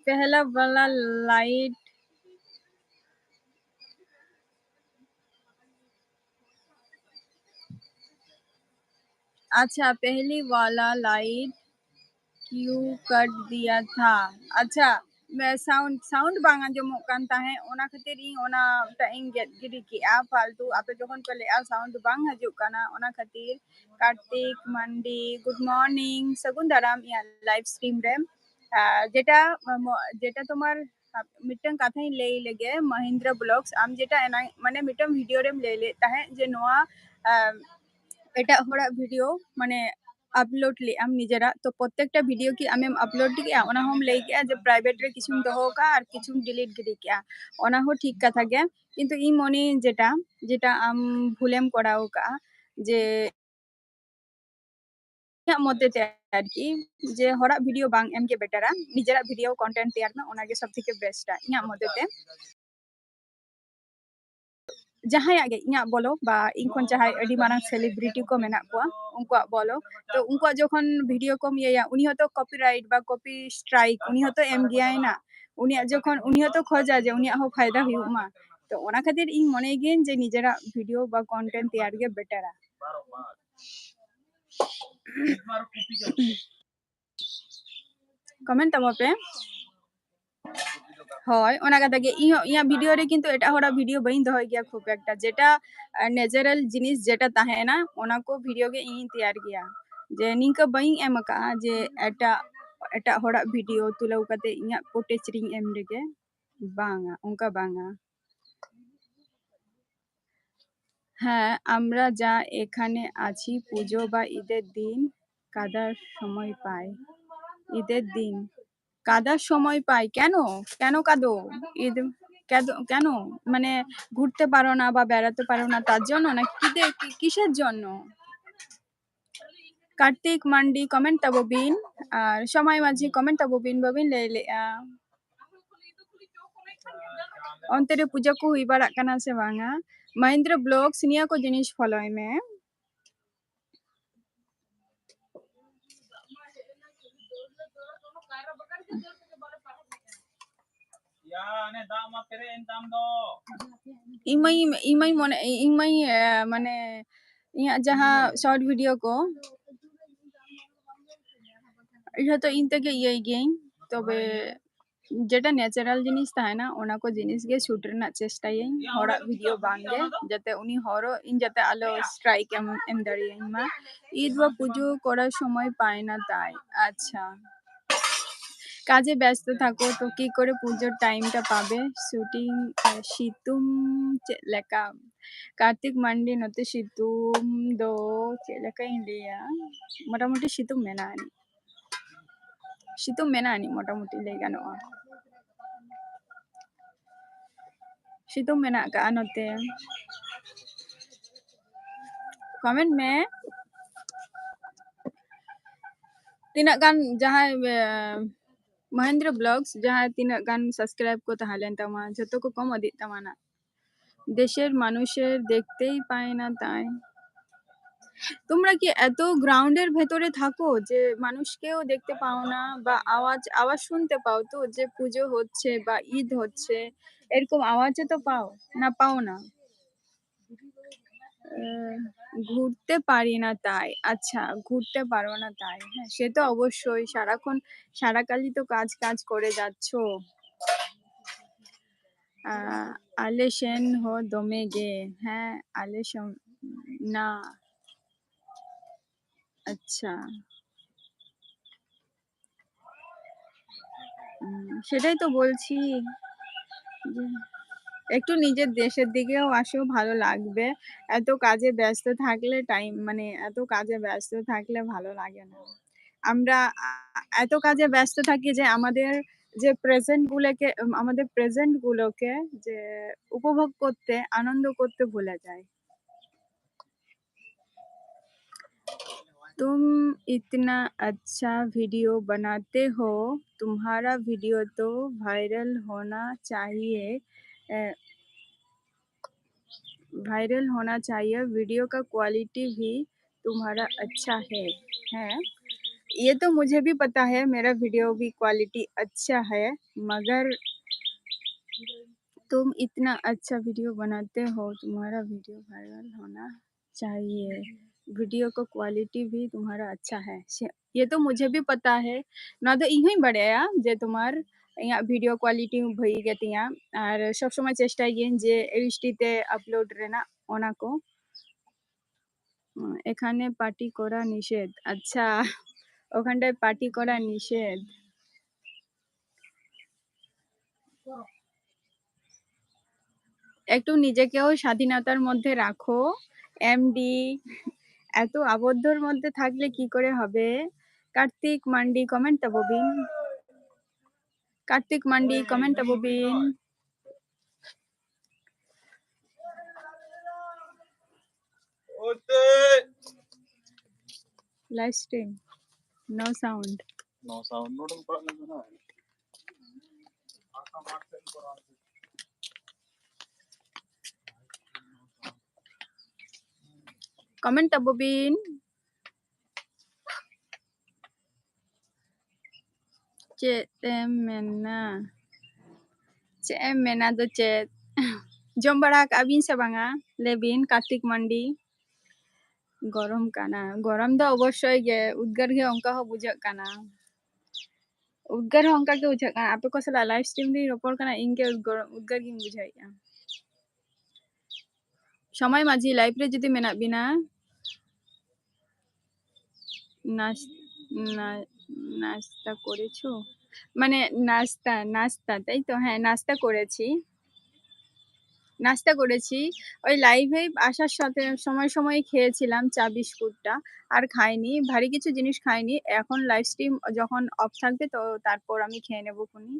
पहला वाला लाइट अच्छा पहली वाला लाइट क्यों कट दिया था? अच्छा मैं साउंड बांग आंजमोग कान ताहे ओना खातिर ᱤᱧ ओना टा ᱤᱧ गेट गिडी किया फालतू आपे जखन पे लेआ साउंड बांग हजु काना ओना खातिर कार्तिक मंडी गुड मॉर्निंग सगुन दाराम या लाइव स्ट्रीम रे যেটা যেটা তোমার मिटन कथाई ले लगे महेंद्र ब्लॉग्स आम जेटा माने मिटन वीडियो रेम ले ले ताहे जे नोआ এটা হড়া ভিডিও মানে আপলোড লি আম নিজেরা তো প্রত্যেকটা ভিডিও কি আমি আপলোড কিয়া ওনা হোম লেই কিয়া যে প্রাইভেট রে কিছু দহো কা আর কিছু ডিলিট গিরি কিয়া ওনা হো ঠিক কথা গে কিন্তু ই মনি যেটা যেটা আম ভুলেম করাও কা যে ইᱧᱟᱹᱜ মধ্যে তে আর কি যে হড়াᱜ ভিডিও বাং এম গে বেটারা নিজেরা ভিডিও কন্টেন্ট তৈয়ার মে ওনা গে সব থেকে বেস্টটা ইᱧᱟᱹᱜ মধ্যে তে ᱡᱟᱦᱟᱸᱭᱟᱜ ᱜᱮ ᱤᱧᱟᱹᱜ ᱵᱚᱞᱚ ᱵᱟ ᱤᱧ ᱠᱷᱚᱱ ᱡᱟᱦᱟᱸᱭ ᱟᱹᱰᱤ ᱢᱟᱨᱟᱝ ᱥᱮᱞᱤᱵᱨᱤᱴᱤ ᱠᱚ ᱢᱮᱱᱟᱜ ᱠᱚᱣᱟ ᱩᱱᱠᱩᱣᱟᱜ ᱵᱚᱞᱚ ᱛᱚ ᱩᱱᱠᱩᱣᱟᱜ ᱡᱚᱠᱷᱚᱱ ᱵᱷᱤᱰᱤᱭᱳ ᱠᱚᱢ ᱤᱭᱟᱹᱭᱟ ᱩᱱᱤ ᱦᱚᱸᱛᱚ ᱠᱚᱯᱤᱨᱟইᱴ ᱵᱟ ᱠᱚᱯি ᱥᱴᱨᱟইक ᱩᱱᱤ ᱦᱚᱸᱛᱚ ᱮᱢ ᱜᱮᱭᱟᱭ না উনিয়াᱜ ᱡᱚᱠᱷᱚᱱ ᱩᱱᱤ ᱦᱚᱸᱛᱚ ᱠᱷᱚᱡᱟ ᱡᱮ ᱩᱱᱤᱭᱟᱜ ᱦᱚᱸ ᱯᱷᱟᱭᱫᱟ ᱦᱩᱭᱩᱜ ᱢᱟ তো ওনা খাতির ᱤᱧ মনে গিয়েন যে নিজেরাᱜ ভিডিও বা কন্টেন্ট তৈয়ার গে বেটারা কমেন্ট তামো পে হয় ওনা কথা গে ইয়া ভিডিও রে কিন্তু এটা হড়া ভিডিও বইন দহই গিয়া খুব একটা যেটা ন্যাচারাল জিনিস যেটা তাহে না ওনা কো ভিডিও গে ইন তৈয়ার গিয়া যে নিংকা বইন এম কা যে এটা এটা হড়া ভিডিও তুলাও কাতে ইয়া পোটেজ রিং এম রেগে বাংা উনকা বাংা হ্যাঁ আমরা যা এখানে আছি পুজো বা ঈদের দিন কাদার সময় পাই ঈদের দিন কাঁদার সময় পাই কেন? কেন কাঁদো? ঈদ কেন? মানে ঘুরতে পারো না বা বেড়াতে পারো না তার জন্য? নাকি কিসের জন্য? কার্তিক মান্ডি কমেন্ট tabubin আর সময় মাঝি comment tabubin babin lele'a. Onte re puja ko hui barak kana se banga? Mahindra Vlogs niya ko jinis follow me. imay মানে ইয়া যাহা শর্ট ভিডিও কো এটা তো ইন থেকে ইয়ে গেই তবে যেটা ন্যাচারাল জিনিস তাই না ওনাকো জিনিস গে শুট রেনা চেষ্টাই হরা ভিডিও বাংগে যাতে উনি হরো ইন যাতে আলো স্ট্রাইক এম দাঁড়িয়ে মা ঈদ বা পুজো করার সময় পায় না তাই আচ্ছা কাজে ব্যস্ত থাকো তো কি করে পুজোর টাইমটা পাবে শুটিং সিতুম লেখা কার্তিক মান্ডি নতে সিতুম দো লেখা ইন্ডিয়া মোটামুটি সিতুম মেনানি মোটামুটি লেই গানোa সিতুম মেনা ka note comment me tinag gan jahay Mahindra Vlogs jahay tinag gan subscribe ko tahalen tama joto ko kom adit tama na দেশের মানুষের দেখতেই পায় না তাই তোমরা কি এত গ্রাউন্ডের ভেতরে থাকো যে মানুষকেও দেখতে পাও না বা আওয়াজ শুনতে পাও তো যে পুজো হচ্ছে বা ঈদ হচ্ছে এরকম আওয়াজও তো পাও না ঘুরতে পারি না তাই আচ্ছা ঘুরতে পারো না তাই হ্যাঁ সে তো অবশ্যই সারাকালই তো কাজ করে যাচ্ছো আলেশেন হো দমে গে হ্যাঁ আলেশন না আচ্ছা সেটাই তো বলছি যে একটু নিজের দেশের দিকেও আসো ভালো লাগবে এত কাজে ব্যস্ত থাকলে এত কাজে ব্যস্ত থাকলে ভালো লাগে না আমরা এত কাজে ব্যস্ত থাকি যে আমাদের প্রেজেন্ট গুলোকে যে উপভোগ করতে আনন্দ করতে ভুলে যাই तुम इतना अच्छा वीडियो बनाते हो तुम्हारा वीडियो तो वायरल होना चाहिए वीडियो का क्वालिटी भी तुम्हारा अच्छा है ये तो मुझे भी पता है मेरा वीडियो भी क्वालिटी अच्छा है मगर तुम इतना अच्छा वीडियो बनाते हो तुम्हारा वीडियो वायरल होना चाहिए वीडियो का क्वालिटी भी तुम्हारा अच्छा है ये तो मुझे भी पता है ना तो ইহই বাড়ায়া যে তোমার ভিডিও কোয়ালিটি হয়ে গেতিয়া আর সব সময় চেষ্টায় গিয়ে যে এইচডিতে আপলোড রেনা ওনাকো এখানে পার্টি করা নিষেধ আচ্ছা ওখানটায় পার্টি করা নিষেধ একটু নিজেকেও স্বাধীনতার মধ্যে রাখো এমডি এত আবদ্ধর মধ্যে থাকলে কি করে হবে Kartik Mandi comment tabubin Kartik Mandi comment tabubin live stream no sound comment tabubin mena do chet jom bara abin sa banga lebin Kartik mandi গরম কানা গরম দ অবশ্যই গে উদ্গার গে অঙ্কা হ বুঝাক কানা উদ্গার অঙ্কা গে বুঝাক কানা আপে ko sala live stream ri ropor kana inge উদ্গার গিং বুঝাইয়া সময় মাঝি লাইভ রে যদি মেনা বিনা নাস্তা করেছো মানে নাস্তা তাই তো হ্যাঁ নাস্তা করেছি নাস্তা করেছি। ওই লাইভে আসার সাথে সময় খেয়েছিলাম চা বিস্কুটটা। আর খাইনি। ভারী কিছু জিনিস খাইনি। এখন লাইভ স্ট্রিম যখন অফ থাকবে তো তারপর আমি খেয়ে নেব খুনি।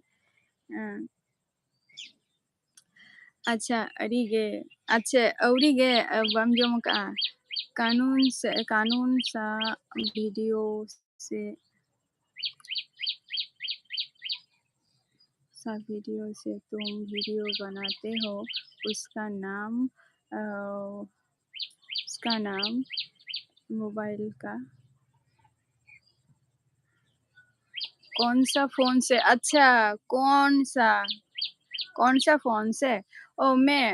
अच्छा अरिगे अच्छा अवरिगे बमजोम का कानून सा वीडियो से तुम वीडियो बनाते हो उसका नाम अ, उसका नाम मोबाइल का कौन सा फ़ोन से अच्छा कौन सा फ़ोन से? ओ मैं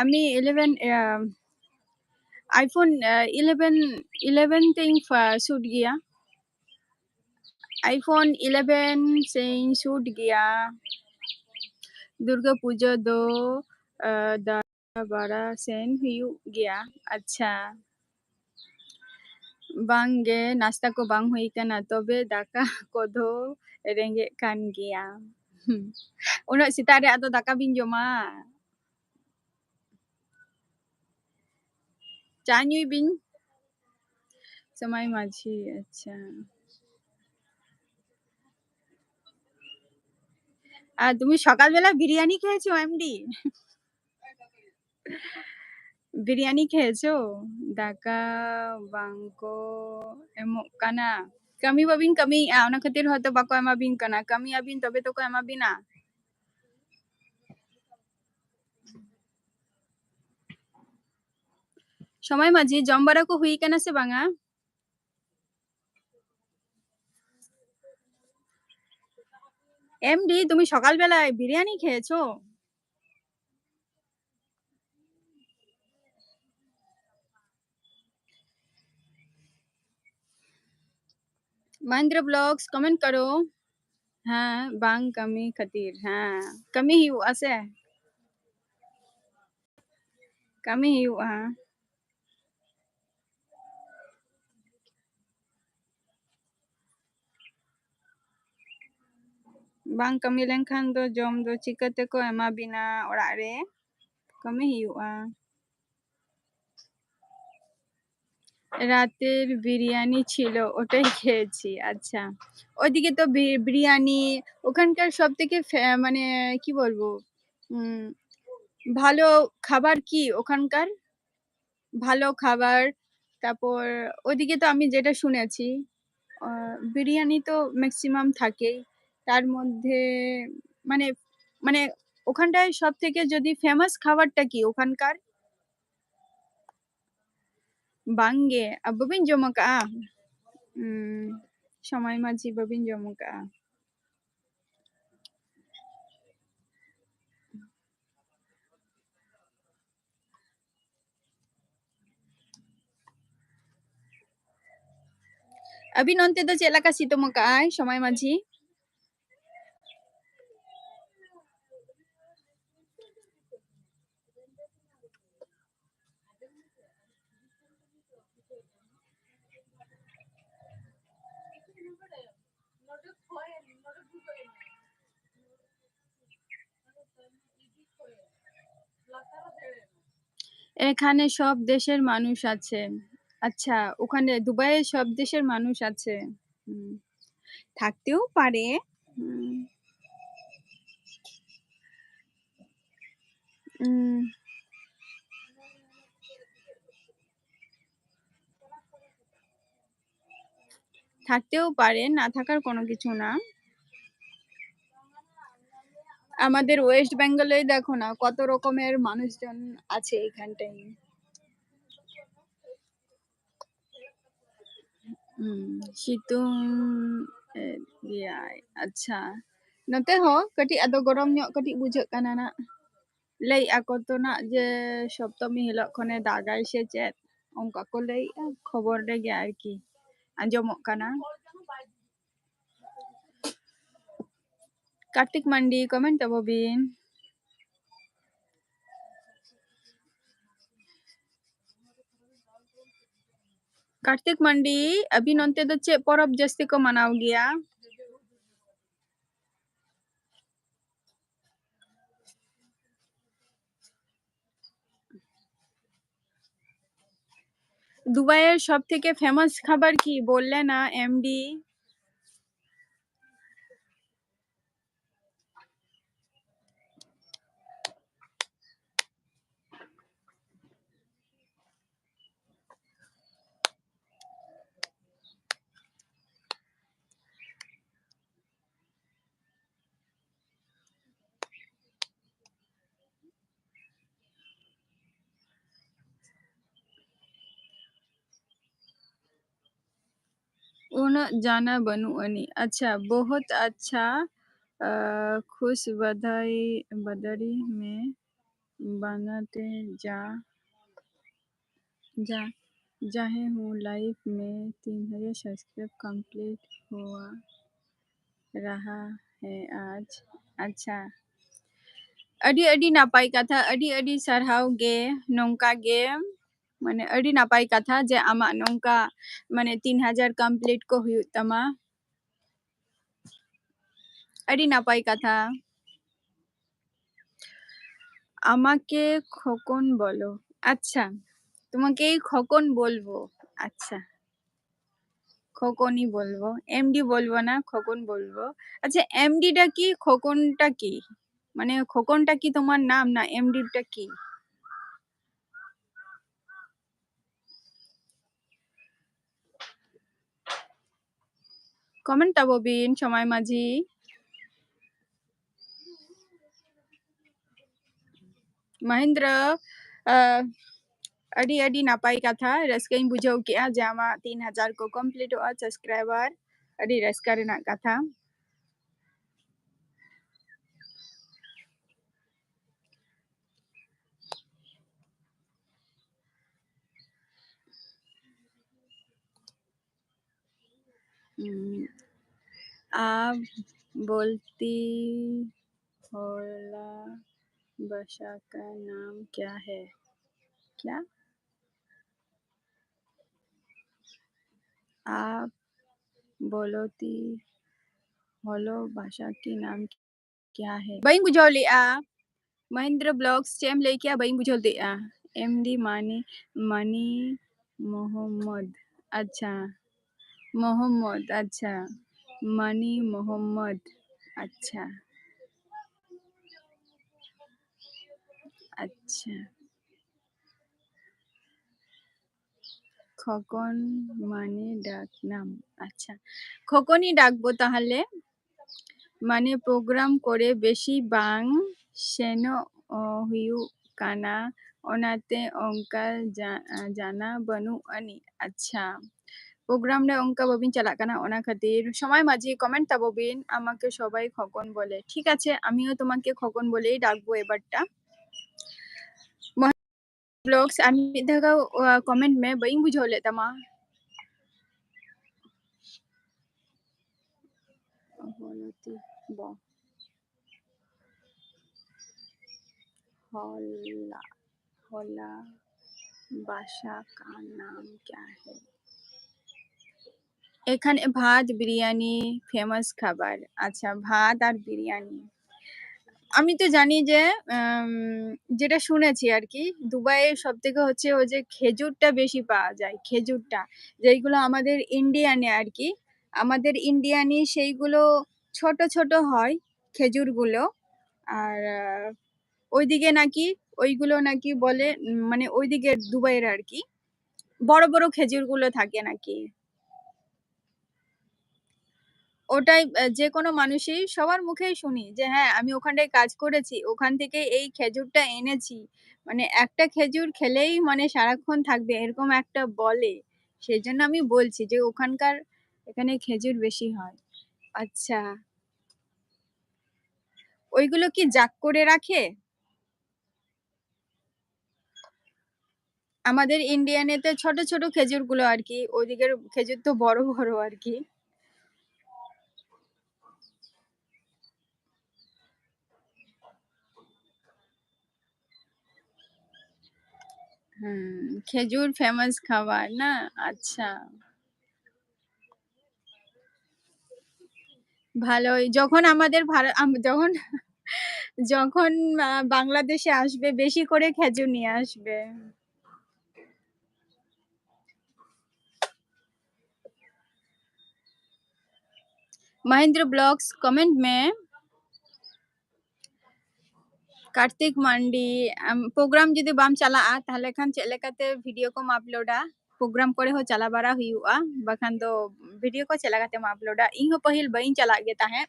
আমি 11 iPhone 11 छूट गया। iPhone 11 से छूट गया। दुर्गा पूजा 2 12 सेन हुई गया। अच्छा बांगे नाश्ता को बांग हुई kana tobe daka kodo rengek kan gaya. Unang sitare ato daka bin joma. চা নিবিন সময় মাঝি আচ্ছা আর তুমি সকালবেলা বিরিয়ানি খেয়েছো এমডি বিরিয়ানি খেয়েছো দাকা বাংকো এমো কানা kami babing kami ona khatir hoyto bako emabing kana kami abin tobe to ko emabina সময় মাঝি জম্বারা কো হুই কেনা সে বাঙা এমডি তুমি সকালবেলায় বিরিয়ানি খেয়েছো महेंद्र ब्लॉग्स कमेंट करो हाँ बांग कमी खतीर हाँ कमी ही আছে kami hiu हाँ bang kami lenkhan do jom do chikate ko ema bina orag re kami hiu'a রাতের বিরিয়ানি ছিল ওটাই খেয়েছি আচ্ছা ওইদিকে তো বিরিয়ানি ওখানকার সব থেকে মানে কি বলবো ভালো খাবার কি ওখানকার ভালো খাবার তারপর ওইদিকে তো আমি যেটা শুনেছি বিরিয়ানি তো ম্যাক্সিমাম থাকেই তার মধ্যে মানে মানে ওখানটায় সব থেকে যদি ফেমাস খাবারটা কি ওখানকার বাঙ্গে babin jomo ka সময় মাঝি babin jomo ka abin onte do chela ka sito mo ka ay সময় মাঝি এখানে সব দেশের মানুষ আছে আচ্ছা ওখানে দুবাইয়ে সব দেশের মানুষ আছে থাকতেও পারে থাকতেও পারে না থাকার কোনো কিছু না আমাদের ওয়েস্ট বেঙ্গলেই দেখো না কত রকমের মানুষজন আছে এখানটায় সিতুং আচ্ছা note ho kati ado gorom nyok kati bujak kana na lay ako to na je Saptami hilok khone dagay se chet onka ko lay khobor lege ar ki anjomok kana Kartik Mandi comment tabo bin Kartik मंडी अभी नोंते तो चे परब जस्ती को मनाव गया দুবাইয়ের সবথেকে ফেমাস খাবার কি বললে না এমডি? उन जाना बनू अनी अच्छा बहुत अच्छा खुश बधाई बदरी में बनाते जा जा जाहे हूँ लाइफ में 3000 सब्सक्राइब कंप्लीट हुआ रहा है आज अच्छा ᱟᱹᱰᱤ ᱟᱹᱰᱤ ᱱᱟᱯᱟᱭ ᱠᱟᱛᱷᱟ ᱟᱹᱰᱤ ᱟᱹᱰᱤ ᱥᱟᱨᱦᱟᱣ ᱜᱮ ᱱᱚᱝᱠᱟ ᱜᱮ ᱢᱟᱱᱮ ᱟᱹᱰᱤ ᱱᱟᱯᱟᱭ ᱠᱟᱛᱷᱟ ᱡᱮ ᱟᱢᱟᱜ ᱱᱚᱝᱠᱟ ᱢᱟᱱᱮ 3000 কমপ্লিট ᱠᱚ ᱦᱩᱭᱩᱜ ᱛᱟᱢᱟ ᱟᱹᱰᱤ ᱱᱟᱯᱟᱭ ᱠᱟᱛᱷᱟ আমাকে খোকন বলো আচ্ছা তোমাকেই খোকন বলবো আচ্ছা খোকনই বলবো এমডি বলবো না খোকন বলবো আচ্ছা এমডিটা কি খোকনটা কি মানে খোকনটা কি তোমার নাম না এমডিটা কি কমেন্ট তাববিন সময় মাঝি মহেন্দ্র ᱟᱹᱰᱤ ᱟᱹᱰᱤ ᱱᱟᱯᱟᱭ ᱠᱟᱛᱷᱟ ᱨᱟᱹᱥᱠᱟᱹᱧ ᱵᱩᱡᱷᱟᱹᱣ ᱠᱮᱜᱼᱟ ᱡᱮ ᱟᱢᱟᱜ 3000 ᱠᱚ ᱠᱚᱢᱯᱞᱤᱴᱚᱜᱼᱟ ᱥᱟᱵᱥᱠᱨᱟইᱵᱟᱨ ᱟᱹᱰᱤ ᱨᱟᱹᱥᱠᱟᱹ ᱨᱮᱱᱟᱜ ᱠᱟᱛᱷᱟ आप बोलती होला भाषा का नाम क्या है क्या आप बोलती होलो भाषा की नाम क्या है baing bujol a Mahindra Blogs cem lekia baing bujol de a MD Mani Mohammad अच्छा मोहम्मद अच्छा मनी मोहम्मद अच्छा अच्छा খোকন মানে ডাক নাম আচ্ছা খোকনই ডাকবো তাহলে মানে প্রোগ্রাম করে বেশি বাং সেনো হুইউ কানা ওনাতে অঙ্কাল জানা বনু আনি আচ্ছা প্রোগ্রাম রে অঙ্কা ববিন চালাক কানা ওনা খাতির সময় মাঝি কমেন্ট তাববিন আমাকে সবাই খোকন বলে ঠিক আছে আমিও তোমাকে খোকন বলেই ডাকবো এবারটা ब्लॉग्स আমি দেখা কমেন্ট মে বইং বুঝলে তামা বলতি ব होला होला भाषा का नाम क्या है এখানে ভাত বিরিয়ানি ফেমাস খাবার আচ্ছা ভাত আর বিরিয়ানি আমি তো জানি যে যেটা শুনেছি আর কি দুবাইয়ের সব থেকে হচ্ছে ওই যে খেজুরটা বেশি পাওয়া যায় খেজুরটা যেইগুলো আমাদের ইন্ডিয়ানে আর কি আমাদের ইন্ডিয়ানি সেইগুলো ছোট ছোট হয় খেজুরগুলো আর ওইদিকে নাকি ওইগুলো নাকি বলে মানে ওইদিকে দুবাইয়ের আর কি বড় বড় খেজুরগুলো থাকে নাকি ওটাই যে কোনো মানুষই সবার মুখেই শুনি যে হ্যাঁ আমি ওখানটায় কাজ করেছি ওখান থেকে এই খেজুরটা এনেছি মানে একটা খেজুর খেলেই মানে সারাক্ষণ থাকবে এরকম একটা বলে সেই জন্য আমি বলছি যে ওখানকার এখানে খেজুর বেশি হয় আচ্ছা ওইগুলো কি জাগ করে রাখে আমাদের ইন্ডিয়ানেতে ছোট ছোট খেজুরগুলো আর কি ওইদিকের খেজুর তো বড় বড় আর কি খেজুর ফেমাস খাবার না আচ্ছা ভালোই যখন আমাদের যখন যখন বাংলাদেশে আসবে বেশি করে খেজুর নিয়ে আসবে महेंद्र ब्लॉग्स कमेंट में कार्तिक मांडी प्रोग्राम जुदी बाम चला ताहले खान चेक लेकाते वीडियो को अपलोडा प्रोग्राम करे हो चला बारा हुआ बखान दो वीडियो को चला काते अपलोडा इन हो पहिल बइन चला गे ताहे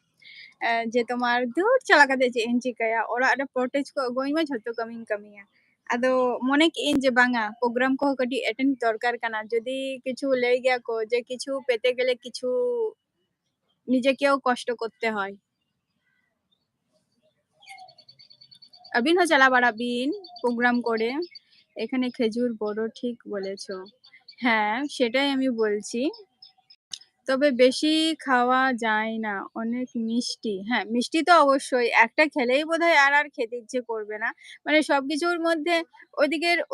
जे तुम्हार दूर चला काते जे इन चिकाया ओरा रे प्रोटेज को गोई में झतो कमिंग कमिया आदो मने कि इन जे बांगा प्रोग्राम को कटी अटेंड दरकार काना जदी किछु ले गया को जे किछु पेते गेले किछु निजे केও कष्ट करते হয় আবিন हो चला বাড়াবিন প্রোগ্রাম করে এখানে খেজুর বড় ঠিক বলেছো হ্যাঁ সেটাই আমি বলছি তবে বেশি খাওয়া যায় না অনেক মিষ্টি হ্যাঁ মিষ্টি তো অবশ্যই একটা খেলেই বোধহয় আর খেতে ইচ্ছে করবে না মানে সবকিছুর মধ্যে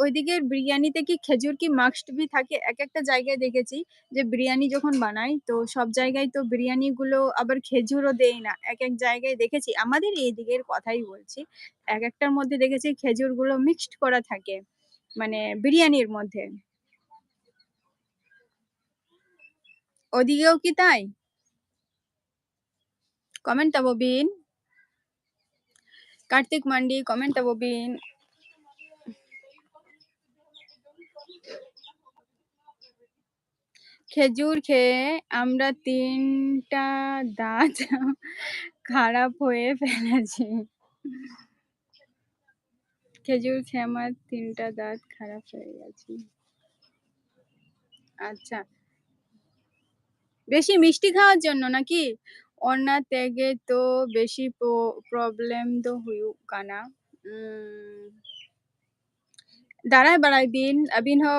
ওইদিকের বিরিয়ানিতে কি খেজুর কি মাস্ট বি থাকে এক একটা জায়গায় দেখেছি যে বিরিয়ানি যখন বানাই তো সব জায়গায় তো বিরিয়ানি গুলো আবার খেজুরও দেয় না এক এক জায়গায় দেখেছি আমাদের এই দিকের কথাই বলছি এক একটার মধ্যে দেখেছি খেজুর গুলো মিক্সড করা থাকে মানে বিরিয়ানির মধ্যে ওদিকেও কি তাই কমেন্ট তাববিন कार्तिक मांडी कमेंट তাববিন খেজুর খেয়ে আমরা 3টা দাঁত খারাপ হয়ে ফেলেছি খেজুর খেয়ে আমার 3টা দাঁত খারাপ হয়ে গেছে আচ্ছা বেশি মিষ্টি খাওয়ার জন্য নাকি অন্না তেগে তো বেশি প্রবলেম তো হুয়ুক কানা दाराय बड़ाई बिन अबिन हो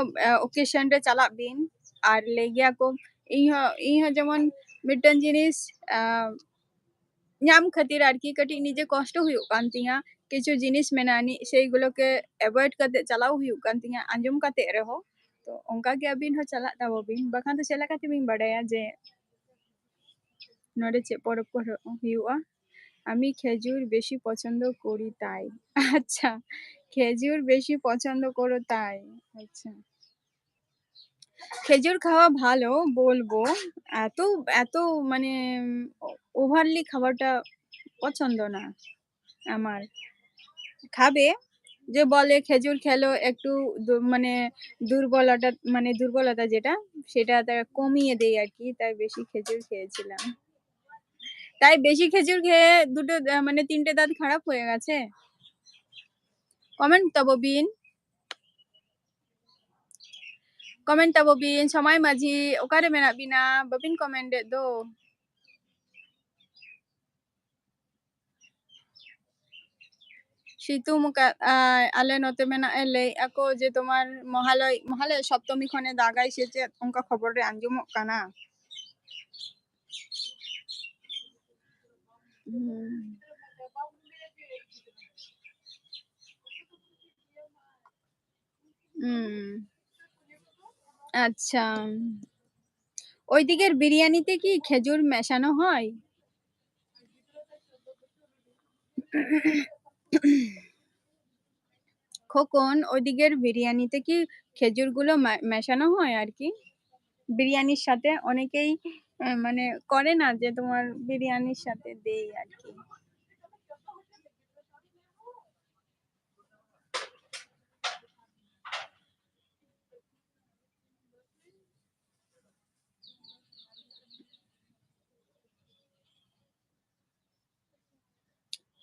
ओकेशन रे चला बिन আর লেগিয়া কো ইহ যেমন মিটন জিনিস ᱧᱟᱢ ᱠᱷᱟᱹᱛᱤᱨ ᱟᱨᱠᱤ ᱠᱟᱹᱴᱤᱡ ᱱᱤᱡᱮ ᱠᱚᱥᱴᱚ ᱦᱩᱭᱩᱜ ᱠᱟᱱ ᱛᱤᱧᱟ কিছু জিনিস মেনানি সেইগুলোকে অ্যাভয়েড কাতে চালাও হুᱭᱩᱜ ᱠᱟᱱ ᱛᱤᱧᱟ আঞ্জুম কাতে রেহো তো অনকা গে আবিন হো চালা তাববিন বাখান তো ᱪᱮᱫ ᱞᱮᱠᱟᱛᱮ বিন বাড়ায়া যে নড়ে চে পরব কো হুᱭᱩᱜᱼᱟ আমি খেজুর বেশি পছন্দ করি তাই আচ্ছা খেজুর বেশি পছন্দ করো তাই আচ্ছা খেজুর খাওয়া ভালো বলবো এত এত মানে ওভারলি খাবারটা পছন্দ না আমার খাবে যে বলে খেজুর খেলো একটু মানে দুর্বলতা যেটা সেটা তার কমিয়ে দেয় আর কি তাই বেশি খেজুর খেয়েছিলাম তাই বেশি খেজুর খেয়ে দুটো মানে 3টে দাঁত খারাপ হয়ে গেছে কমেন্ট তাববিন কমেন্ট তাববিন সময় মাঝি ওকারে মেনা বিনা ববিন কমেন্ট দো সিতুম আলে নতে মেনা এলে ako যে তোমার মহালয় সপ্তমী খনে দাগাই সেচে অনকা খবর রে আঞ্জুমক কানা আচ্ছা ওইদিকের বিরিয়ানিতে কি খেজুর মেশানো হয় খোকন ওইদিকের বিরিয়ানিতে কি খেজুরগুলো মেশানো হয় আর কি বিরিয়ানির সাথে অনেকেই মানে করে না যে তোমার বিরিয়ানির সাথে দেই আর কি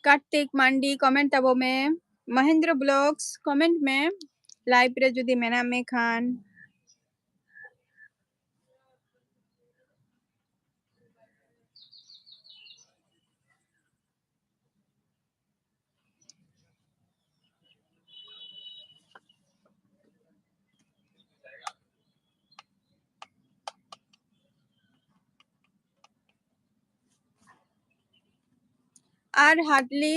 कार्तिक मांडी कमेंट तबो में महेंद्र ब्लॉग्स कमेंट में लाइव रे जुदी मेना में खान আর হার্ডলি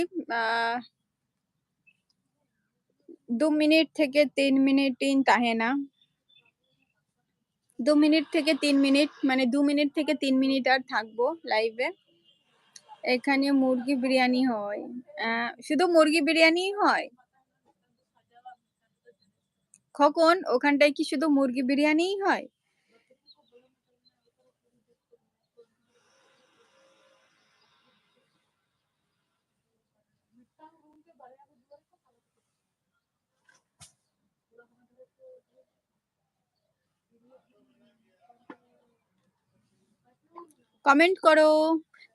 2 মিনিট থেকে 3 মিনিট তাহে না 2 মিনিট থেকে 3 মিনিট মানে 2 মিনিট থেকে 3 মিনিট আর থাকবো লাইভে এখানে মুরগি বিরিয়ানি হয় শুধু মুরগি বিরিয়ানি হয় খোকন ওখানটায় কি শুধু মুরগি বিরিয়ানিই হয় कमेंट करो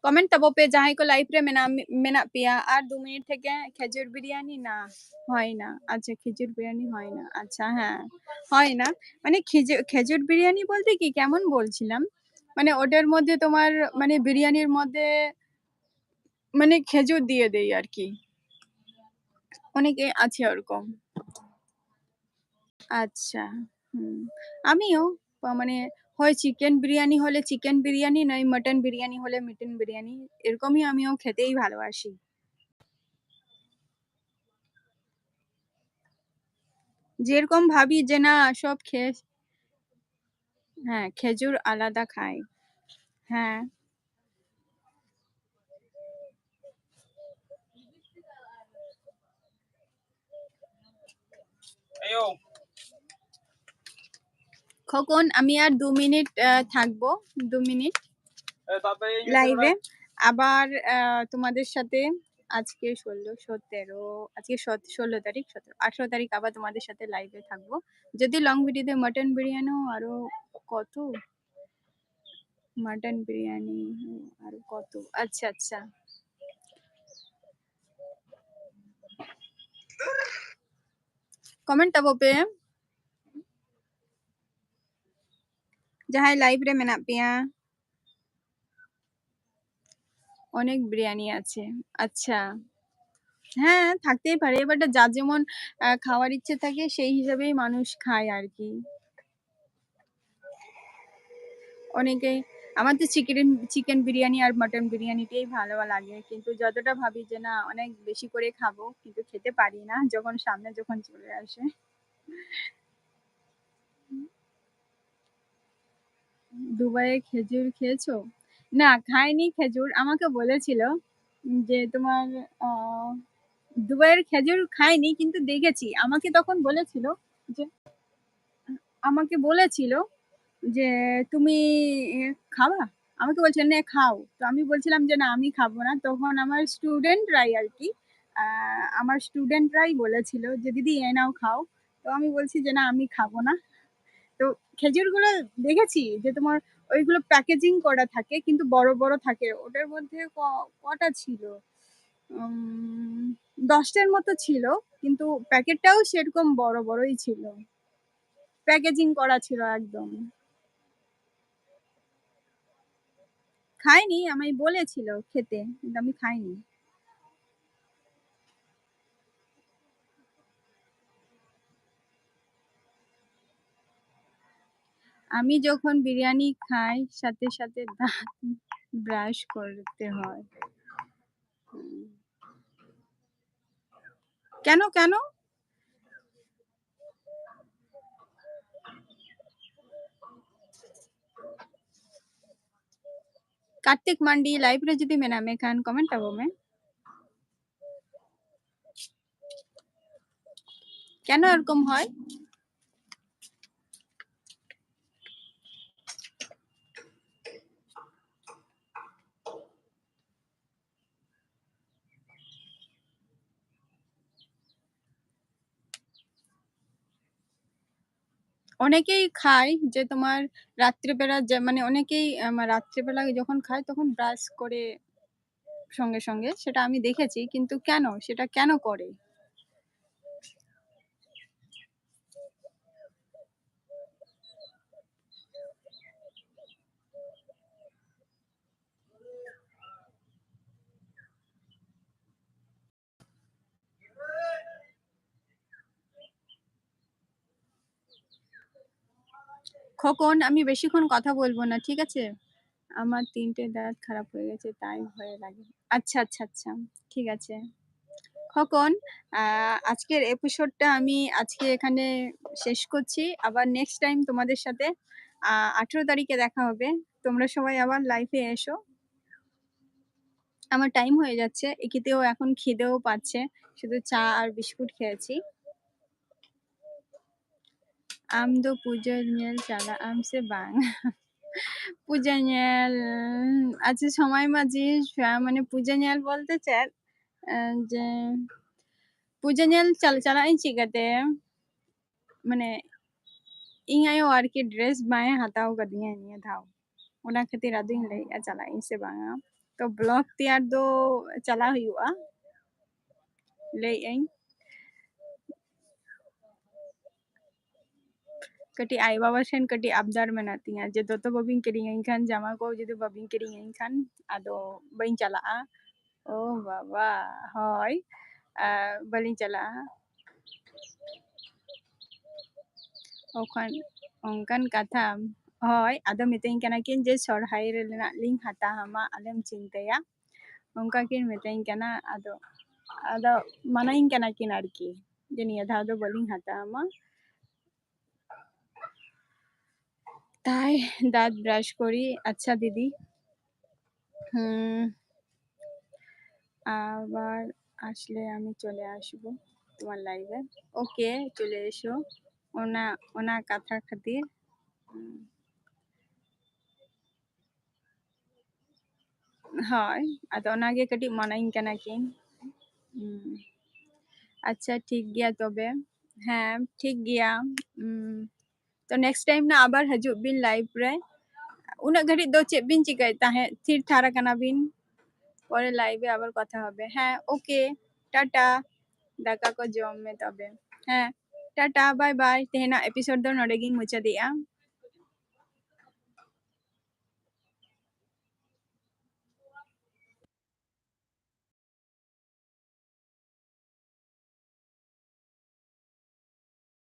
कमेंट तबो पे जहां को लाइव रे मेना पिया আর 2 মিনিট থেকে খেজুর বিরিয়ানি না হয় না আচ্ছা খেজুর বিরিয়ানি হয় না আচ্ছা হ্যাঁ হয় না মানে খেজুর বিরিয়ানি বলতে কি কেমন বলছিলাম মানে ওটার মধ্যে তোমার মানে বিরিয়ানির মধ্যে মানে খেজুর দিয়ে দেই আর কি অনেকে আছে ওরকম আচ্ছা হুম আমিও মানে হয় চিকেন বিরিয়ানি হলে চিকেন বিরিয়ানি নয় মটন বিরিয়ানি হলে মটন বিরিয়ানি এরকমই আমিও খেতেই ভালোবাসি যেরকম ভাবি যে না সব খেয়ে হ্যাঁ খেজুর আলাদা খাই হ্যাঁ Ayo. খোকন আমি আর 2 মিনিট থাকবো 2 মিনিট Tatay yung লাইভে আবার তোমাদের সাথে আজকে 16 আজকে 16 তারিখ 18 তারিখ আবার তোমাদের সাথে লাইভে থাকবো যদি লং ভিডিওতে মটন বিরিয়ানি আরো কত মটন বিরিয়ানি আরো কত আচ্ছা আচ্ছা কমেন্ট তাবো पे जहाँ लाइव रे मेना पिया অনেক বিরিয়ানি আছে আচ্ছা হ্যাঁ থাকতেই পারে বাট যার যেমন খাওয়ার ইচ্ছে থাকে সেই হিসাবেই মানুষ খায় আর কি অনেকেই আমার তো চিকেন বিরিয়ানি আর মটন বিরিয়ানিটাই ভালো লাগে কিন্তু যতটা ভাবি যে না অনেক বেশি করে খাবো কিন্তু খেতে পারি না যখন সামনে যখন চলে আসে দুবাইয়ে খেজুর খেয়েছো না খাইনি খেজুর আমাকে বলেছিল যে তোমার দুবাইয়ের খেজুর খাইনি কিন্তু দেখেছি আমাকে তখন বলেছিল যে আমাকে বলেছিল যে তুমি খাবা আমাকে বলছিলেন না খাও তো আমি বলছিলাম যে না আমি খাবো না তখন আমার স্টুডেন্টরাই আর কি আমার স্টুডেন্টরাই বলেছিল যে দিদি এ নাও খাও তো আমি বলছি যে না আমি খাবো না তো খেজুরগুলো দেখেছি যে তোমার ওইগুলো প্যাকেজিং করা থাকে কিন্তু বড় বড় থাকে ওটার মধ্যে কটা ছিল 10টার মতো ছিল কিন্তু প্যাকেটটাও সেরকম বড় বড়ই ছিল প্যাকেজিং করা ছিল একদম খাইনি আমায় বলেছিল খেতে কিন্তু আমি খাইনি আমি যখন বিরিয়ানি খাই সাথে সাথে দাঁত ব্রাশ করতে হয় কেন কেন कार्तिक मांडी लाइव रे যদি মেনামে খান কমেন্ট আবো মে কেন এরকম হয় অনেকেই খায় যে তোমার রাত্রিবেলা যে মানে অনেকেই রাত্রিবেলা যখন খায় তখন ব্রাশ করে সঙ্গে সঙ্গে সেটা আমি দেখেছি কিন্তু কেন সেটা কেন করে খোকন আমি বেশিক্ষণ কথা বলবো না ঠিক আছে আমার 3টে দাঁত খারাপ হয়ে গেছে তাই ভয় লাগে আচ্ছা আচ্ছা আচ্ছা ঠিক আছে খোকন আজকের এপিসোডটা আমি আজকে এখানে শেষ করছি আবার নেক্সট টাইম তোমাদের সাথে 18 তারিখে দেখা হবে তোমরা সবাই আবার লাইভে এসো আমার টাইম হয়ে যাচ্ছে একিতেও এখন খিদেও পাচ্ছে শুধু চা আর বিস্কুট খেয়েছি আমদো পুজোর মেল চালা আমসে বাং পূজা নিয়াল আচ্ছা সময় মাঝি মানে পূজা নিয়াল বলতে চায় जे पूजा nyel चलाक ᱤᱧ ᱪᱤᱠᱟᱹᱛᱮ ᱢᱟᱱᱮ ᱤᱧ ᱟᱭᱳ ᱟᱨᱠᱤ ᱰᱨᱮᱥ ᱵᱟᱭ ᱦᱟᱛᱟᱣ ᱠᱟᱫᱤᱧᱟ ᱱᱤᱭᱟᱹ ᱫᱷᱟᱣ ᱚᱱᱟ ᱠᱷᱟᱹᱛᱤᱨ ᱟᱫᱚᱧ ᱞᱟᱹᱭᱮᱜᱼᱟ ᱪᱟᱞᱟᱜ ᱤᱧ ᱥᱮ ᱵᱟᱝᱟ ᱛᱚ ᱵᱞᱚᱜ ᱛᱮᱭᱟᱨ ᱫᱚ ᱪᱟᱞᱟᱣ ᱦᱩᱭᱩᱜᱼᱟ ᱞᱟᱹᱭᱮᱜ ᱟᱹᱧ ᱠᱟᱹᱴᱤᱡ ᱟᱭᱳ ᱵᱟᱵᱟ ᱴᱷᱮᱱ ᱠᱟᱹᱴᱤᱡ ᱟᱵᱫᱟᱨ ᱢᱮᱱᱟᱜ ᱛᱤᱧᱟ ᱡᱮ ᱫᱚᱛᱚ ᱵᱟᱵᱤᱱ ᱠᱤᱨᱤᱧᱟᱹᱧ ᱠᱷᱟᱱ ᱡᱟᱢᱟ ᱠᱚ ᱡᱩᱫᱤ ᱵᱟᱵᱤᱱ ᱠᱤᱨᱤᱧᱟᱹᱧ ᱠᱷᱟᱱ ᱟᱫᱚ ᱵᱟᱹᱧ ᱪᱟᱞᱟᱜᱼᱟ ᱳ ᱵᱟᱵᱟ ᱦᱳᱭ ᱵᱟᱹᱞᱤᱧ ᱪᱟᱞᱟᱜᱼᱟ ᱚᱱᱠᱟᱱ ᱠᱟᱛᱷᱟ ᱦᱳᱭ ᱟᱫᱚ ᱢᱤᱛᱟᱹᱧ ᱠᱟᱱᱟ ᱠᱤᱱ ᱡᱮ ᱥᱚᱨᱦᱟᱭ ᱨᱮᱱᱟᱜ ᱞᱤᱧ ᱦᱟᱛᱟᱣᱟᱢᱟ ᱟᱞᱚᱢ ᱪᱤᱱᱛᱟᱹᱭᱟ ᱚᱱᱠᱟ ᱠᱤᱱ ᱢᱤᱛᱟᱹᱧ ᱠᱟᱱᱟ ᱟᱫᱚ ᱢᱟᱱᱟᱧ ᱠᱟᱱᱟ ᱠᱤᱱ ᱟᱨᱠᱤ ᱡᱮ ᱱᱤᱭᱟᱹ ᱫᱷᱟᱣ ᱫᱚ ᱵᱟᱹᱞᱤᱧ ᱦᱟᱛᱟᱣᱟᱢᱟ তাই দাঁত ব্রাশ করি আচ্ছা দিদি আবার আসলে আমি চলে আসবো তোমার লাইভে ওকে চলে এসো ওনা কথা খাতির হয় আদᱚ ᱚᱱᱟᱜᱮ ᱠᱟᱹᱴᱤᱡ ᱢᱟᱱᱟᱧ ᱠᱟᱱᱟ ᱠᱤᱱ আচ্ছা ঠিক গিয়া তবে হ্যাঁ ঠিক গিয়া তো নেক্সট টাইম না আবার ᱦᱤᱡᱩᱜ ᱵᱤᱱ ᱞᱟইভ ᱨᱮ উনাগ ঘড়িᱡ ᱫᱚ ᱪᱮᱫ ᱵᱤᱱ ᱪᱤᱠᱟᱹᱭ ᱛᱟᱦᱮᱸ ᱛᱷᱤᱨ ᱛᱷᱟᱨ ᱟᱠᱟᱱᱟ ᱵᱤᱱ পরে লাইভে আবার কথা হবে হ্যাঁ ওকে টাটা দাকা কো জম মে তবে হ্যাঁ টাটা বাই বাই তেহেনাᱜ এপিসোড ᱫᱚ ᱱᱚᱰᱮ ᱜᱤᱧ ᱢᱩᱪᱟᱹᱫᱮᱜᱼᱟ